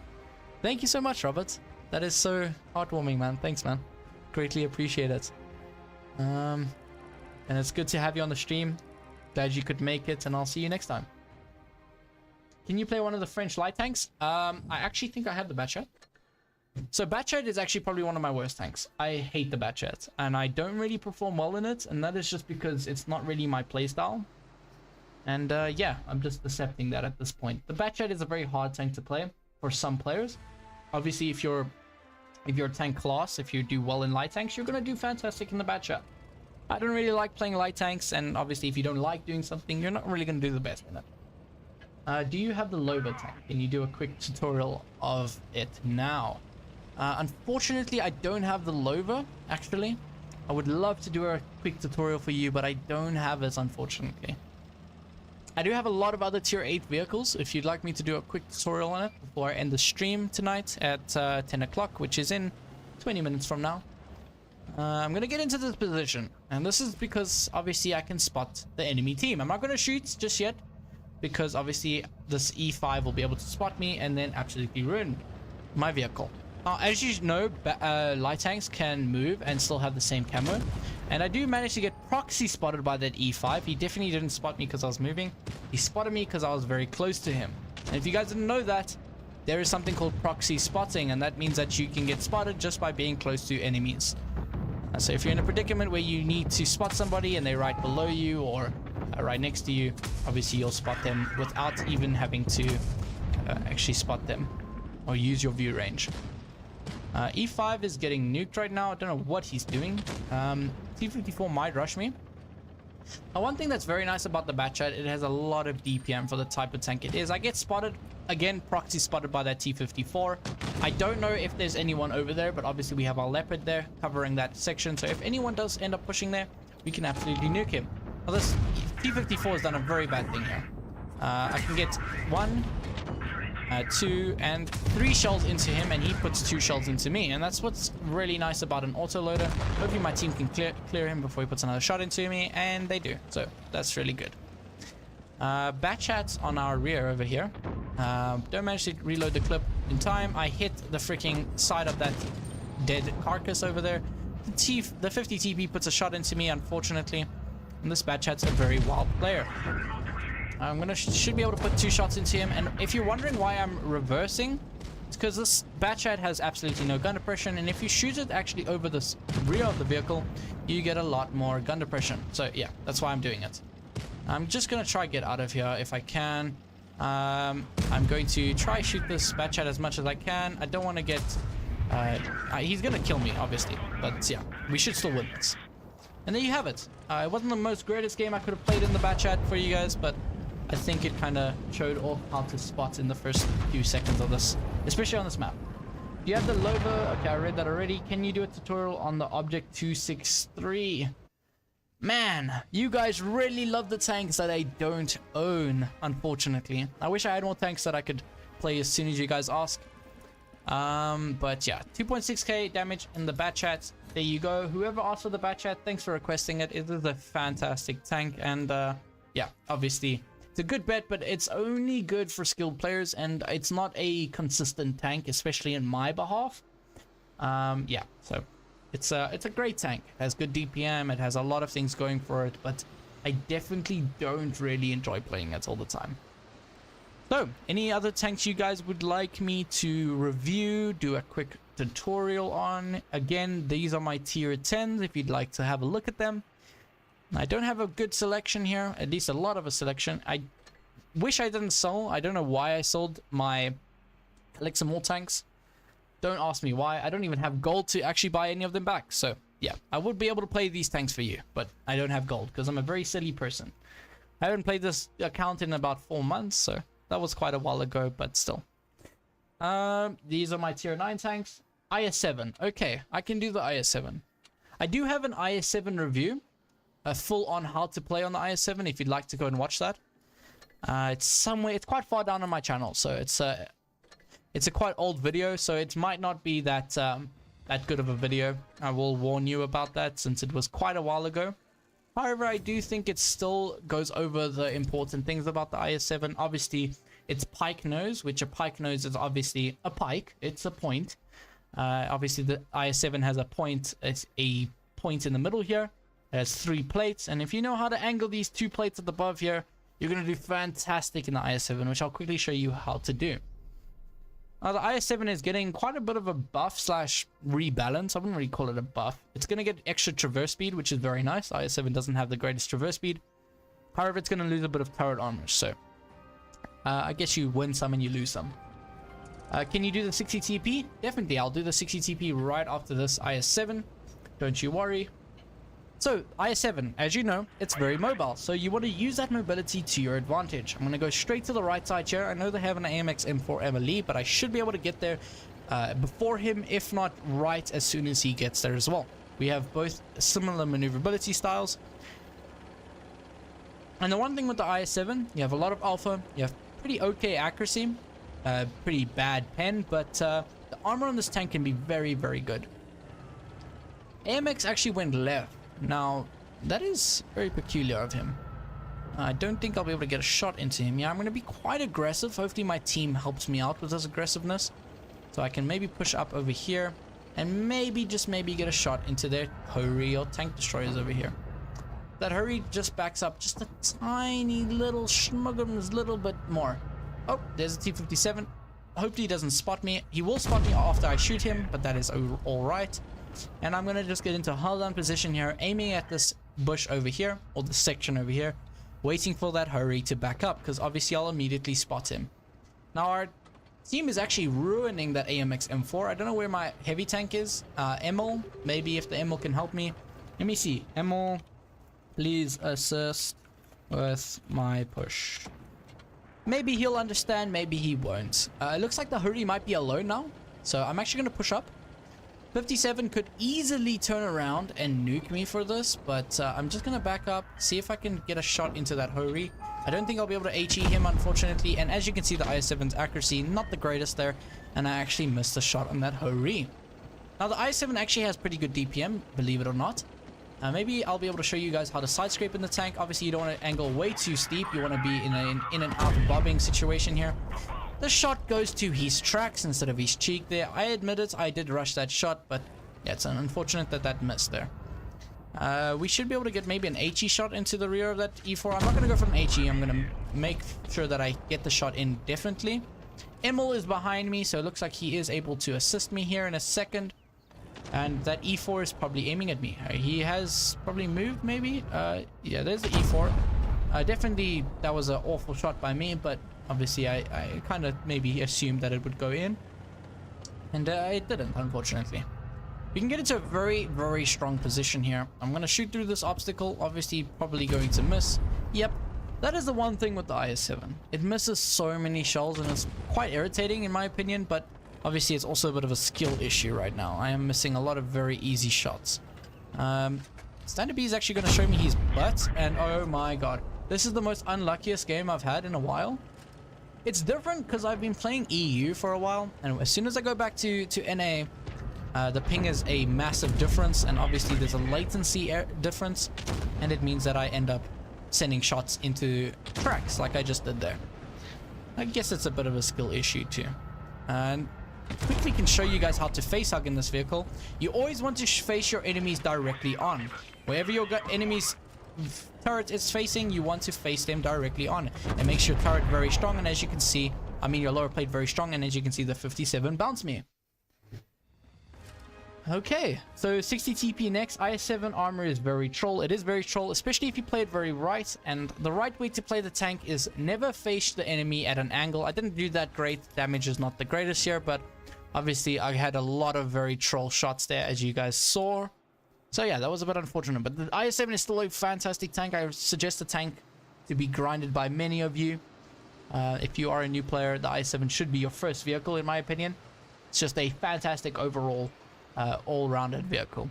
Thank you so much, Robert. That is so heartwarming, man. Thanks, man. Greatly appreciate it. And it's good to have you on the stream. Glad you could make it, and I'll see you next time. Can you play one of the French light tanks? I actually think I have the Batchat. So Batchat is actually probably one of my worst tanks. I hate the Batchat, and I don't really perform well in it, and that is just because it's not really my playstyle. And yeah, I'm just accepting that at this point. The Batchat is a very hard tank to play for some players. Obviously, if you're tank class, if you do well in light tanks, you're going to do fantastic in the Batchat. I don't really like playing light tanks, and obviously if you don't like doing something, you're not really going to do the best in it. Do you have the Loba tank? Can you do a quick tutorial of it now? Unfortunately, I don't have the Loba, actually. I would love to do a quick tutorial for you, but I don't have it, unfortunately. I do have a lot of other tier 8 vehicles if you'd like me to do a quick tutorial on it before I end the stream tonight at 10 o'clock, which is in 20 minutes from now. I'm going to get into this position, and this is because obviously I can spot the enemy team. I'm not going to shoot just yet because obviously this E5 will be able to spot me and then absolutely ruin my vehicle. Now, as you know, light tanks can move and still have the same camo. And I do manage to get proxy spotted by that E5. He definitely didn't spot me because I was moving. He spotted me because I was very close to him. And if you guys didn't know that, there is something called proxy spotting. And that means that you can get spotted just by being close to enemies. So if you're in a predicament where you need to spot somebody and they're right below you or right next to you, obviously you'll spot them without even having to actually spot them or use your view range. E5 is getting nuked right now. I don't know what he's doing. T54 might rush me. Now, one thing that's very nice about the Batchat, it has a lot of DPM for the type of tank it is. I get spotted, again, proxy spotted by that T54. I don't know if there's anyone over there, but obviously we have our Leopard there covering that section. So if anyone does end up pushing there, we can absolutely nuke him. Well, this T54 has done a very bad thing here. I can get one, 2 and 3 shells into him, and he puts 2 shells into me. And that's what's really nice about an autoloader. Hopefully my team can clear him before he puts another shot into me, and they do. So that's really good. Bat chats on our rear over here. Don't manage to reload the clip in time. I hit the freaking side of that dead carcass over there. The 50 TP puts a shot into me, unfortunately. And this bat chat's a very wild player. I'm should be able to put 2 shots into him. And if you're wondering why I'm reversing, it's because this bat chat has absolutely no gun depression. And if you shoot it actually over the rear of the vehicle, you get a lot more gun depression. So yeah, that's why I'm doing it. I'm just going to try get out of here if I can. I'm going to try shoot this bat chat as much as I can. I don't want to get... he's going to kill me, obviously. But yeah, we should still win this. And there you have it. It wasn't the most greatest game I could have played in the bat chat for you guys, but I think it kind of showed off how to spot in the first few seconds of this, especially on this map. Do you have the Lover? Okay, I read that already. Can you do a tutorial on the Object 263? Man, you guys really love the tanks that I don't own, unfortunately. I wish I had more tanks that I could play as soon as you guys ask. But yeah, 2.6k damage in the bat chat. There you go. Whoever asked for the bat chat, thanks for requesting it. It is a fantastic tank, and yeah, obviously it's a good bet, but it's only good for skilled players, and it's not a consistent tank, especially in my behalf. Yeah, so it's a great tank. It has good DPM. It has a lot of things going for it, but I definitely don't really enjoy playing it all the time. So, any other tanks you guys would like me to review, do a quick tutorial on? Again, these are my tier 10s if you'd like to have a look at them. I don't have a good selection here, at least a lot of a selection. I wish I didn't sell. I don't know why I sold my collect some more tanks. Don't ask me why. I don't even have gold to actually buy any of them back. So, yeah, I would be able to play these tanks for you, but I don't have gold because I'm a very silly person. I haven't played this account in about 4 months, so... that was quite a while ago, but still. These are my tier 9 tanks. IS-7. Okay, I can do the IS-7. I do have an IS-7 review. A full on how to play on the IS-7 if you'd like to go and watch that. It's somewhere, it's quite far down on my channel, so it's a quite old video, so it might not be that that good of a video. I will warn you about that since it was quite a while ago. However, I do think it still goes over the important things about the IS-7. Obviously, it's pike nose, which a pike nose is obviously a pike. It's a point. Obviously, the IS-7 has a point. It's a point in the middle here. It has 3 plates. And if you know how to angle these 2 plates at the above here, you're going to do fantastic in the IS-7, which I'll quickly show you how to do. Now, the IS-7 is getting quite a bit of a buff slash rebalance. I wouldn't really call it a buff. It's going to get extra traverse speed, which is very nice. IS-7 doesn't have the greatest traverse speed. However, it's going to lose a bit of turret armor. So, I guess you win some and you lose some. Can you do the 60 TP? Definitely, I'll do the 60 TP right after this IS-7. Don't you worry. So, IS-7, as you know, it's very mobile, so you want to use that mobility to your advantage. I'm going to go straight to the right side here. I know they have an AMX M4 MLE, but I should be able to get there before him, if not right as soon as he gets there as well. We have both similar maneuverability styles. And the one thing with the IS-7, you have a lot of alpha, you have pretty okay accuracy, pretty bad pen, but the armor on this tank can be very, very good. AMX actually went left. Now, that is very peculiar of him. I don't think I'll be able to get a shot into him. Yeah, I'm going to be quite aggressive. Hopefully my team helps me out with this aggressiveness. So I can maybe push up over here. And maybe, just maybe, get a shot into their Hurry or tank destroyers over here. That Hurry just backs up just a tiny little schmuggums, little bit more. Oh, there's a T-57. Hopefully he doesn't spot me. He will spot me after I shoot him, but that is alright. And I'm going to just get into a hold down position here, aiming at this bush over here, or the section over here, waiting for that Hurry to back up, because obviously I'll immediately spot him. Now our team is actually ruining that AMX M4. I don't know where my heavy tank is. Emil, maybe if the Emil can help me. Let me see. Emil, please assist with my push. Maybe he'll understand, maybe he won't. It looks like the Hurry might be alone now, so I'm actually going to push up. 57 could easily turn around and nuke me for this, but I'm just going to back up, see if I can get a shot into that Hurry. I don't think I'll be able to HE him, unfortunately. And as you can see, the IS-7's accuracy, not the greatest there. And I actually missed a shot on that Hori. Now, the IS-7 actually has pretty good DPM, believe it or not. Maybe I'll be able to show you guys how to side scrape in the tank. Obviously, you don't want to angle way too steep. You want to be in an in and out bobbing situation here. The shot goes to his tracks instead of his cheek there. I admit it, I did rush that shot, but yeah, it's unfortunate that that missed there. We should be able to get maybe an HE shot into the rear of that E4. I'm not going to go for an HE. I'm going to make sure that I get the shot in definitely. Emil is behind me, so it looks like he is able to assist me here in a second. And that E4 is probably aiming at me. He has probably moved, maybe. Yeah, there's the E4. Definitely, that was an awful shot by me, but obviously I kind of maybe assumed that it would go in. And it didn't, unfortunately. We can get into a very, very strong position here. I'm going to shoot through this obstacle. Obviously, probably going to miss. Yep. That is the one thing with the IS-7. It misses so many shells, and it's quite irritating in my opinion, but obviously it's also a bit of a skill issue right now. I am missing a lot of very easy shots. Standard B is actually going to show me his butt, and oh my god. This is the most unluckiest game I've had in a while. It's different because I've been playing EU for a while, and as soon as I go back to NA, the ping is a massive difference, and obviously there's a latency difference, and it means that I end up sending shots into tracks like I just did there. I guess it's a bit of a skill issue too. And quickly can show you guys how to face hug in this vehicle. You always want to face your enemies directly on. Wherever your enemy's turret is facing, you want to face them directly on. It makes your turret very strong, and as you can see, I mean your lower plate very strong, and as you can see, the 57 bounced me. Okay, so 60 TP next. IS-7 armor is very troll. It is very troll, especially if you play it very right. And the right way to play the tank is never face the enemy at an angle. I didn't do that great. Damage is not the greatest here, but obviously I had a lot of very troll shots there, as you guys saw. So yeah, that was a bit unfortunate. But the IS-7 is still a fantastic tank. I suggest the tank to be grinded by many of you. If you are a new player, the IS-7 should be your first vehicle, in my opinion. It's just a fantastic overall all-rounded vehicle.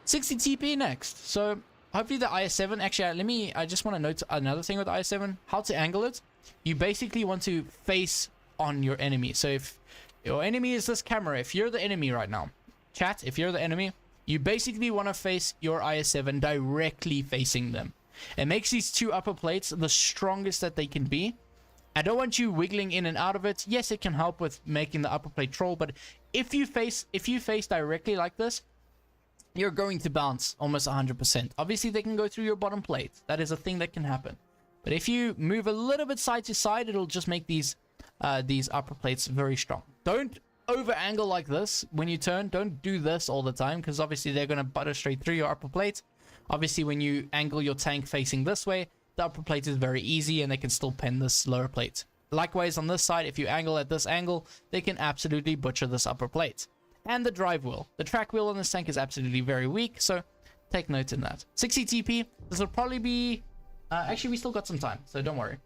60 TP next. So hopefully the IS-7, actually I just want to note another thing with the IS-7, how to angle it. You basically want to face on your enemy. So if your enemy is this camera, if you're the enemy right now, chat, if you're the enemy, you basically want to face your IS-7 directly facing them. It makes these two upper plates the strongest that they can be. I don't want you wiggling in and out of it. Yes, it can help with making the upper plate troll, but if you face directly like this, you're going to bounce almost 100%. Obviously, they can go through your bottom plate. That is a thing that can happen. But if you move a little bit side to side, it'll just make these upper plates very strong. Don't over angle like this when you turn. Don't do this all the time, because obviously they're going to butter straight through your upper plate. Obviously, when you angle your tank facing this way, the upper plate is very easy, and they can still pen this lower plate. Likewise, on this side, if you angle at this angle, they can absolutely butcher this upper plate. And the drive wheel. The track wheel on this tank is absolutely very weak, so take note in that. 60 TP. This will probably be... actually, we still got some time, so don't worry.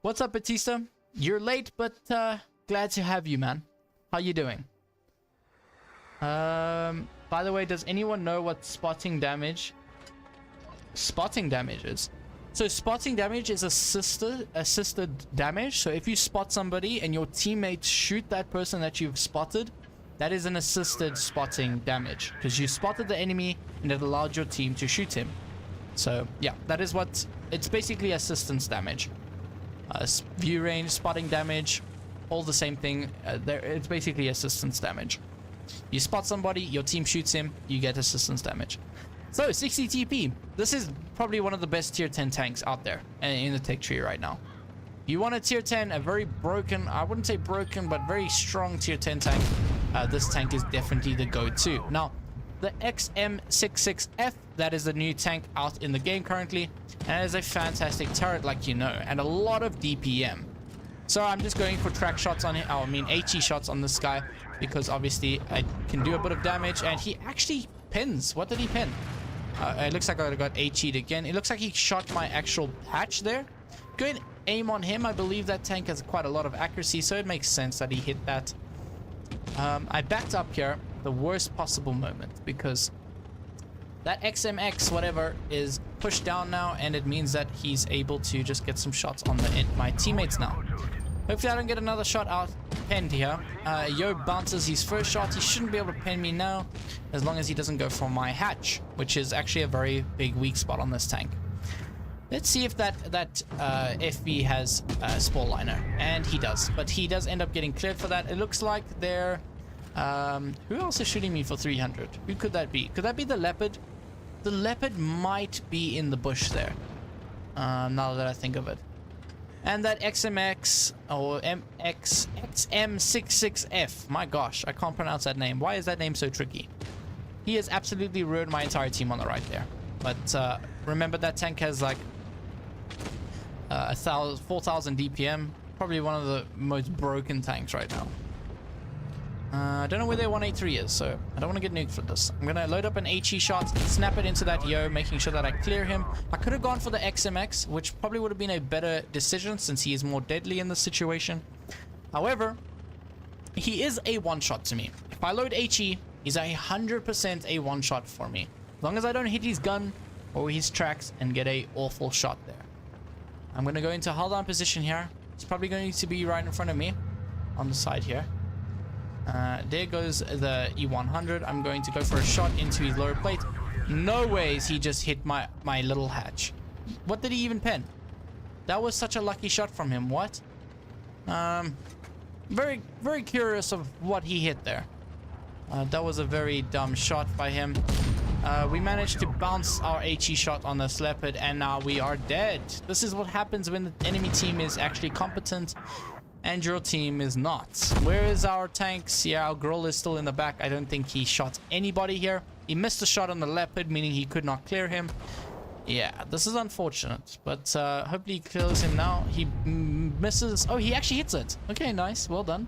What's up, Batista? You're late, but glad to have you, man. How you doing? By the way, does anyone know what spotting damage is? So spotting damage is assisted damage. So if you spot somebody and your teammates shoot that person that you've spotted, that is an assisted spotting damage, because you spotted the enemy and it allowed your team to shoot him. So yeah, that is what it's basically. Assistance damage, view range, spotting damage, all the same thing. It's basically assistance damage. You spot somebody, your team shoots him, you get assistance damage. So 60 TP. This is probably one of the best tier 10 tanks out there in the tech tree right now. You want a tier 10, a very broken, I wouldn't say broken, but very strong tier 10 tank. This tank is definitely the go-to. Now, the XM66F, that is the new tank out in the game currently, and it is a fantastic turret, like you know, and a lot of DPM. So I'm just going for track shots on it. I mean HE shots on this guy, because obviously I can do a bit of damage, and he actually pins. What did he pin? It looks like I got HE'd again. It looks like he shot my actual patch there. Go and aim on him. I believe that tank has quite a lot of accuracy, so it makes sense that he hit that. I backed up here, the worst possible moment, because that XMX whatever is pushed down now, and it means that he's able to just get some shots on my teammates now. Hopefully I don't get another shot out penned here. Yo bounces his first shot. He shouldn't be able to pen me now, as long as he doesn't go for my hatch, which is actually a very big weak spot on this tank. Let's see if that FB has a spore liner, and he does, but he does end up getting cleared for that. It looks like they're who else is shooting me for 300? Who could that be? Could that be the leopard? The leopard might be in the bush there, now that I think of it. And that XMX or XM66F, my gosh, I can't pronounce that name. Why is that name so tricky? He has absolutely ruined my entire team on the right there. But remember, that tank has like 4,000 DPM, probably one of the most broken tanks right now. I don't know where their 183 is, so I don't want to get nuked for this. I'm gonna load up an HE shot, snap it into that Yo, making sure that I clear him. I could have gone for the XMX, which probably would have been a better decision since he is more deadly in this situation. However, he is a one-shot to me. If I load HE, he's 100% a one-shot for me. As long as I don't hit his gun or his tracks and get a awful shot there. I'm gonna go into hold down position here. It's probably going to be right in front of me on the side here. There goes the E100. I'm going to go for a shot into his lower plate. No ways he just hit my little hatch. What did he even pen? That was such a lucky shot from him. What? Very, very curious of what he hit there. That was a very dumb shot by him. We managed to bounce our HE shot on this leopard, and now we are dead. This is what happens when the enemy team is actually competent and your team is not. Where is our tanks? Yeah, our grill is still in the back. I don't think he shot anybody here. He missed a shot on the leopard, meaning he could not clear him. Yeah, this is unfortunate, but hopefully he kills him now. He misses. Oh, he actually hits it. Okay, nice, well done.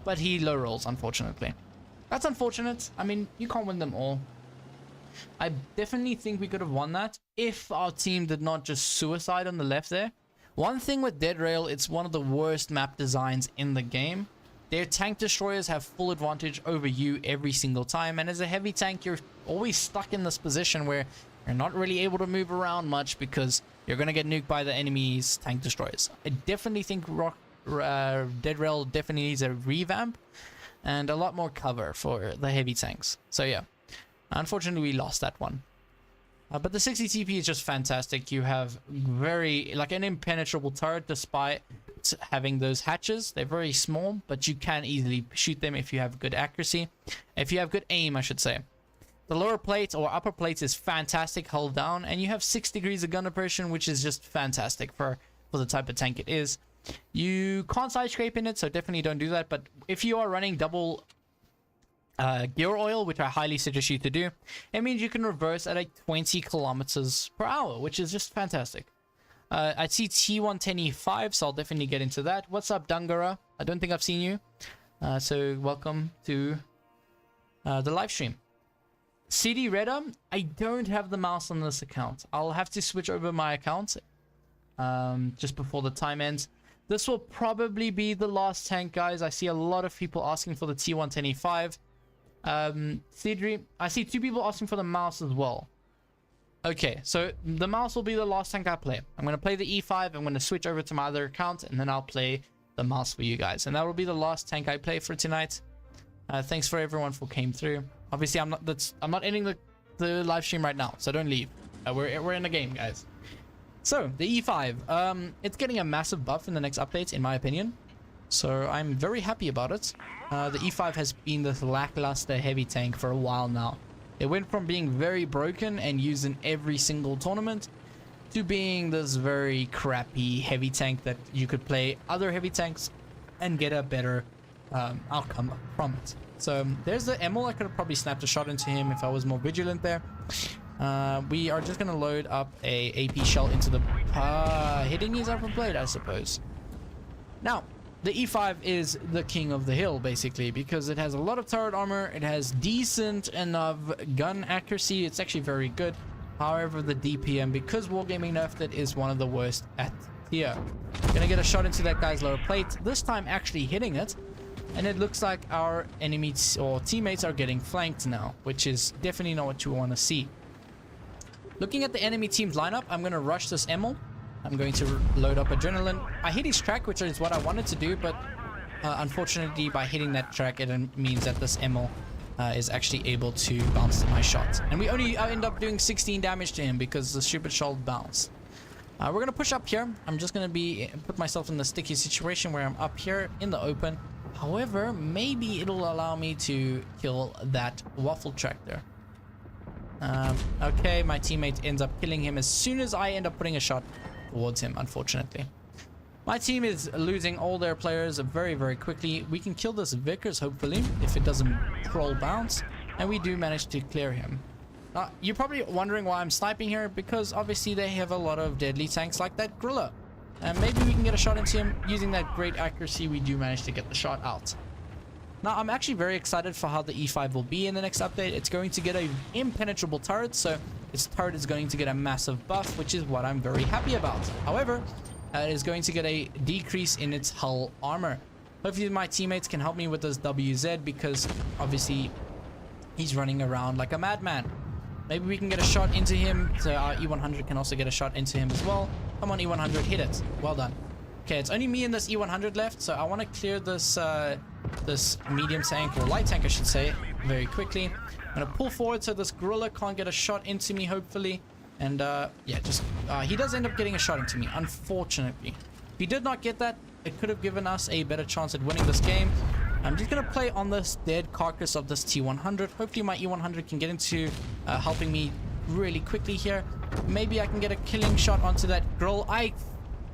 But he low rolls, unfortunately. That's unfortunate. I mean, you can't win them all. I definitely think we could have won that if our team did not just suicide on the left there. One thing with Dead Rail, it's one of the worst map designs in the game. Their tank destroyers have full advantage over you every single time, and as a heavy tank, you're always stuck in this position where you're not really able to move around much because you're going to get nuked by the enemy's tank destroyers. I definitely think Dead Rail definitely needs a revamp and a lot more cover for the heavy tanks. So yeah, unfortunately we lost that one. But the 60 TP is just fantastic. You have like an impenetrable turret despite having those hatches. They're very small, but you can easily shoot them if you have good accuracy. If you have good aim, I should say. The lower plate or upper plate is fantastic, hold down, and you have 6 degrees of gun depression, which is just fantastic for the type of tank it is. You can't side scrape in it, so definitely don't do that. But if you are running double gear oil, which I highly suggest you to do, it means you can reverse at like 20 kilometers per hour, which is just fantastic. I see T110E5, so I'll definitely get into that. What's up, Dungara? I don't think I've seen you, so welcome to the live stream. CD Redder, I don't have the mouse on this account. I'll have to switch over my account just before the time ends. This will probably be the last tank, guys. I see a lot of people asking for the T110E5. Cedri, I see 2 people asking for the mouse as well. Okay, so the mouse will be the last tank I play. I'm going to play the E5. I'm going to switch over to my other account, and then I'll play the mouse for you guys. And that will be the last tank I play for tonight. Thanks for everyone who came through. Obviously, I'm not ending the live stream right now, so don't leave. We're in the game, guys. So the E5, it's getting a massive buff in the next updates, in my opinion. So I'm very happy about it. The E5 has been this lackluster heavy tank for a while now. It went from being very broken and used in every single tournament to being this very crappy heavy tank that you could play other heavy tanks and get a better outcome from it. So there's the Emil. I could have probably snapped a shot into him if I was more vigilant there. We are just going to load up a AP shell into the hitting his upper blade, I suppose. Now, the E5 is the king of the hill, basically, because it has a lot of turret armor, it has decent enough gun accuracy, it's actually very good. However, the DPM, because Wargaming nerfed it, is one of the worst at tier. Gonna get a shot into that guy's lower plate, this time actually hitting it, and it looks like our enemies or teammates are getting flanked now, which is definitely not what you want to see. Looking at the enemy team's lineup, I'm going to rush this Emil. I'm going to load up adrenaline. I hit his track, which is what I wanted to do, but unfortunately by hitting that track, it means that this Emil is actually able to bounce my shot. And we only end up doing 16 damage to him because the stupid shot bounced. We're going to push up here. I'm just going to put myself in the sticky situation where I'm up here in the open. However, maybe it'll allow me to kill that waffle track there. Okay, my teammate ends up killing him as soon as I end up putting a shot towards him, unfortunately. My team is losing all their players very, very quickly. We can kill this Vickers, hopefully, if it doesn't troll bounce. And we do manage to clear him. You're probably wondering why I'm sniping here, because obviously they have a lot of deadly tanks like that Gorilla. And maybe we can get a shot into him. Using that great accuracy, we do manage to get the shot out. Now, I'm actually very excited for how the E5 will be in the next update. It's going to get an impenetrable turret, so its turret is going to get a massive buff, which is what I'm very happy about. However, it is going to get a decrease in its hull armor. Hopefully my teammates can help me with this WZ, because obviously he's running around like a madman. Maybe we can get a shot into him, so our E100 can also get a shot into him as well. Come on, E100, hit it. Well done. Okay, it's only me and this E100 left, so I want to clear this this medium tank, or light tank I should say, very quickly. I'm going to pull forward so this Gorilla can't get a shot into me, hopefully. And yeah, just he does end up getting a shot into me, unfortunately. If he did not get that, it could have given us a better chance at winning this game. I'm just going to play on this dead carcass of this T100. Hopefully my E100 can get into helping me really quickly here. Maybe I can get a killing shot onto that girl. I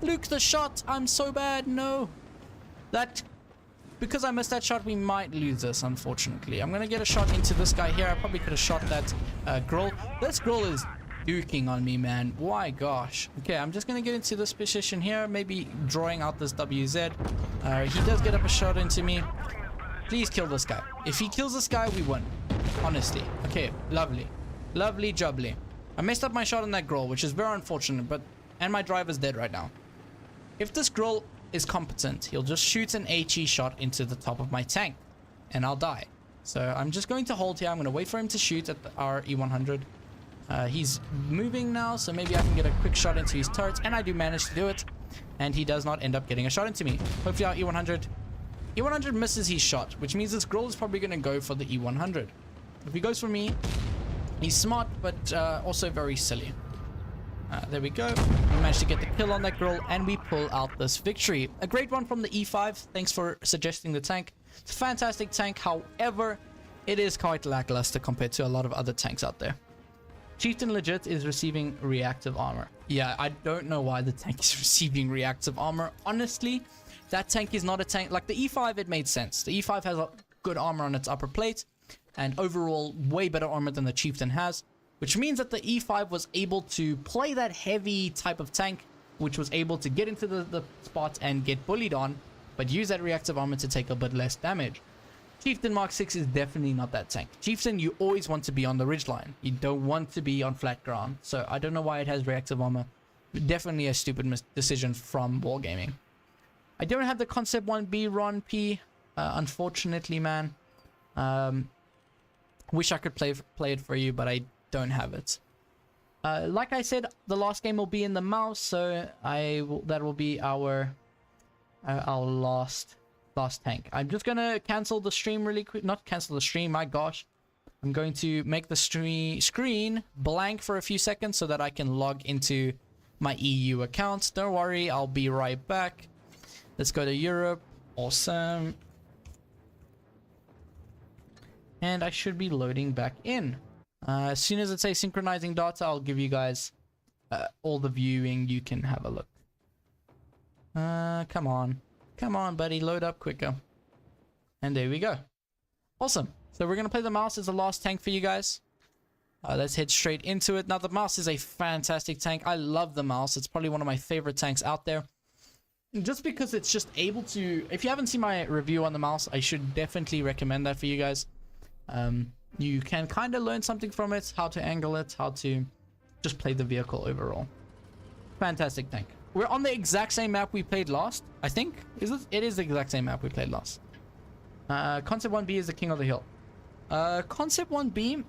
fluked the shot. I'm so bad. No. Because I missed that shot, we might lose this, unfortunately. I'm going to get a shot into this guy here. I probably could have shot that girl. This girl is duking on me, man. Why, gosh. Okay, I'm just going to get into this position here. Maybe drawing out this WZ. He does get up a shot into me. Please kill this guy. If he kills this guy, we win. Honestly. Okay, lovely. Lovely jubbly. I messed up my shot on that girl, which is very unfortunate, but... And my driver's dead right now. If this girl is competent, he'll just shoot an HE shot into the top of my tank. And I'll die. So I'm just going to hold here. I'm going to wait for him to shoot at our E100. He's moving now, so maybe I can get a quick shot into his turrets. And I do manage to do it. And he does not end up getting a shot into me. Hopefully our E100... E100 misses his shot, which means this girl is probably going to go for the E100. If he goes for me, he's smart, but also very silly. There we go. We managed to get the kill on that girl, and we pull out this victory. A great one from the E5. Thanks for suggesting the tank. It's a fantastic tank. However, it is quite lackluster compared to a lot of other tanks out there. Chieftain legit is receiving reactive armor. Yeah, I don't know why the tank is receiving reactive armor. Honestly, that tank is not a tank. Like the E5, it made sense. The E5 has a good armor on its upper plate, and overall way better armor than the Chieftain has, which means that the E5 was able to play that heavy type of tank, which was able to get into the spot and get bullied on, but use that reactive armor to take a bit less damage. Chieftain Mark 6 is definitely not that tank. Chieftain, you always want to be on the ridgeline. You don't want to be on flat ground. So I don't know why it has reactive armor. Definitely a stupid decision from Wargaming. I don't have the Concept 1B Ron P, unfortunately, man. Wish I could play it for you, but I don't have it. Like I said, the last game will be in the mouse, so that will be our last tank. I'm just gonna cancel the stream really quick. Not cancel the stream, my gosh. I'm going to make the screen blank for a few seconds so that I can log into my EU account. Don't worry, I'll be right back. Let's go to Europe. Awesome. And I should be loading back in. As soon as it says synchronizing data, I'll give you guys all the viewing. You can have a look. Come on. Come on, buddy. Load up quicker. And there we go. Awesome. So we're going to play the mouse as the last tank for you guys. Let's head straight into it. Now, the mouse is a fantastic tank. I love the mouse. It's probably one of my favorite tanks out there. Just because it's just able to... If you haven't seen my review on the mouse, I should definitely recommend that for you guys. You can kind of learn something from it. How to angle it. How to just play the vehicle overall. Fantastic tank. We're on the exact same map we played last, I think. It is the exact same map we played last. Concept 1B is the king of the hill. Concept 1B...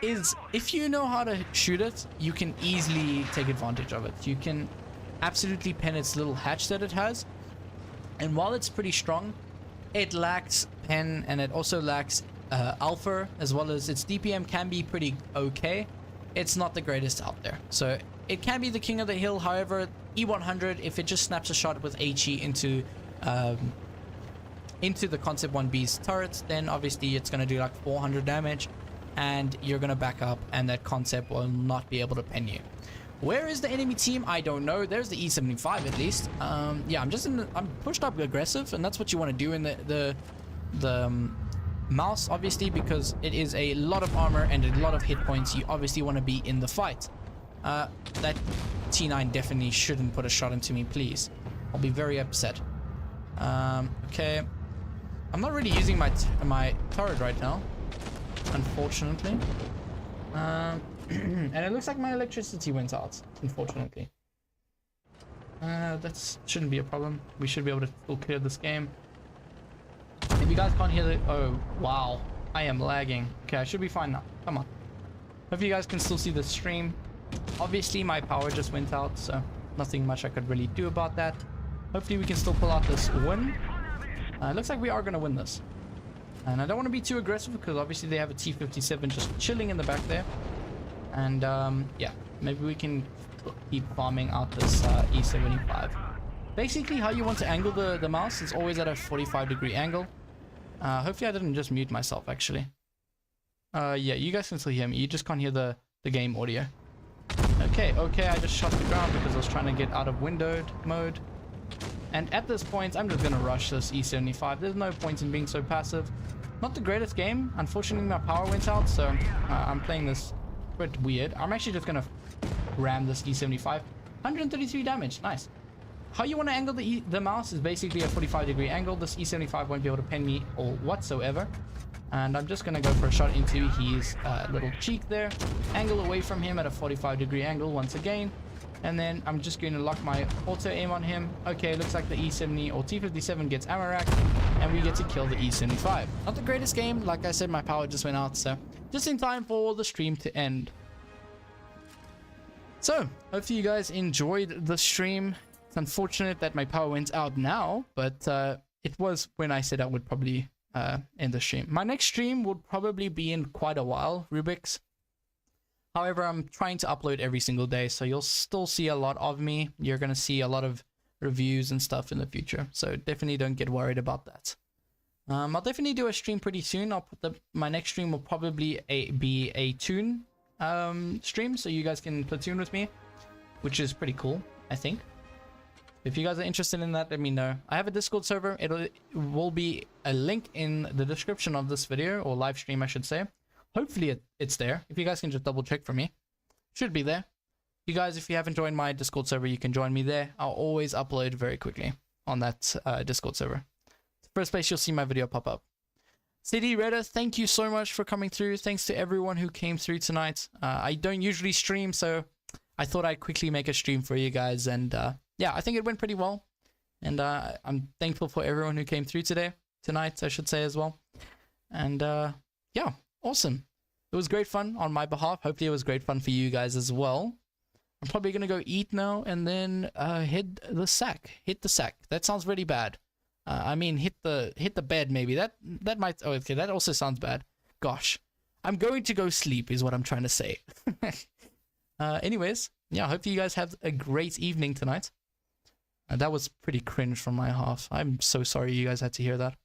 is if you know how to shoot it, you can easily take advantage of it. You can absolutely pen its little hatch that it has. And while it's pretty strong, it lacks pen and it also lacks alpha, as well as its DPM can be pretty okay. It's not the greatest out there. So it can be the king of the hill. However, E100, if it just snaps a shot with HE into the Concept 1B's turret, then obviously it's going to do like 400 damage and you're going to back up and that Concept will not be able to pen you. Where is the enemy team? I don't know. There's the E75 at least. Yeah, I'm pushed up aggressive, and that's what you want to do in the mouse, obviously, because it is a lot of armor and a lot of hit points. You obviously want to be in the fight. That T9 definitely shouldn't put a shot into me, please. I'll be very upset. Okay. I'm not really using my turret right now, unfortunately. And it looks like my electricity went out, unfortunately. That shouldn't be a problem. We should be able to still clear this game. If you guys can't hear the... Oh, wow. I am lagging. Okay, I should be fine now. Come on. Hope you guys can still see the stream. Obviously, my power just went out, so nothing much I could really do about that. Hopefully, we can still pull out this win. It looks like we are going to win this. And I don't want to be too aggressive because obviously they have a T57 just chilling in the back there. And yeah, maybe we can keep farming out this E75. Basically, how you want to angle the mouse is always at a 45-degree angle. Hopefully I didn't just mute myself, actually. Yeah, you guys can still hear me. You just can't hear the game audio. Okay, I just shot the ground because I was trying to get out of windowed mode. And at this point, I'm just going to rush this E75. There's no point in being so passive. Not the greatest game. Unfortunately, my power went out, so I'm playing this a bit weird. I'm actually just going to ram this E75. 133 damage. Nice. How you want to angle the mouse is basically a 45-degree angle. This E75 won't be able to pen me or whatsoever. And I'm just going to go for a shot into his little cheek there. Angle away from him at a 45-degree angle once again. And then I'm just going to lock my auto aim on him. Okay, looks like the E70 or T57 gets ammo racked, and we get to kill the E75. Not the greatest game. Like I said, my power just went out, so just in time for the stream to end. So, hopefully you guys enjoyed the stream. It's unfortunate that my power went out now, but it was when I said I would probably end the stream. My next stream would probably be in quite a while, Rubik's. However, I'm trying to upload every single day, so you'll still see a lot of me. You're going to see a lot of reviews and stuff in the future, so definitely don't get worried about that. I'll definitely do a stream pretty soon. I'll put my next stream will probably be a tune stream, so you guys can platoon with me, which is pretty cool, I think. If you guys are interested in that, let me know. I have a Discord server. It will be a link in the description of this video, or live stream, I should say. Hopefully it's there. If you guys can just double check for me. Should be there. You guys, if you haven't joined my Discord server, you can join me there. I'll always upload very quickly on that Discord server. It's the first place you'll see my video pop up. CD Redder, thank you so much for coming through. Thanks to everyone who came through tonight. I don't usually stream, so I thought I'd quickly make a stream for you guys. And yeah, I think it went pretty well. And I'm thankful for everyone who came through tonight, I should say as well. And yeah. Awesome. It was great fun on my behalf. Hopefully it was great fun for you guys as well. I'm probably going to go eat now and then hit the sack. Hit the sack. That sounds really bad. I mean, hit the bed maybe. That might... Oh, okay. That also sounds bad. Gosh. I'm going to go sleep is what I'm trying to say. Anyways. Yeah, hopefully you guys have a great evening tonight. That was pretty cringe from my half. I'm so sorry you guys had to hear that.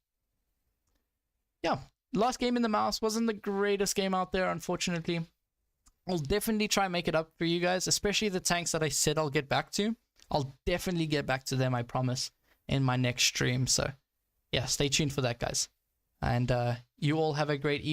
Yeah. Last game in the mouse wasn't the greatest game out there, unfortunately. I'll definitely try and make it up for you guys, especially the tanks that I said I'll get back to. I'll definitely get back to them, I promise, in my next stream. So, yeah, stay tuned for that, guys. And you all have a great evening.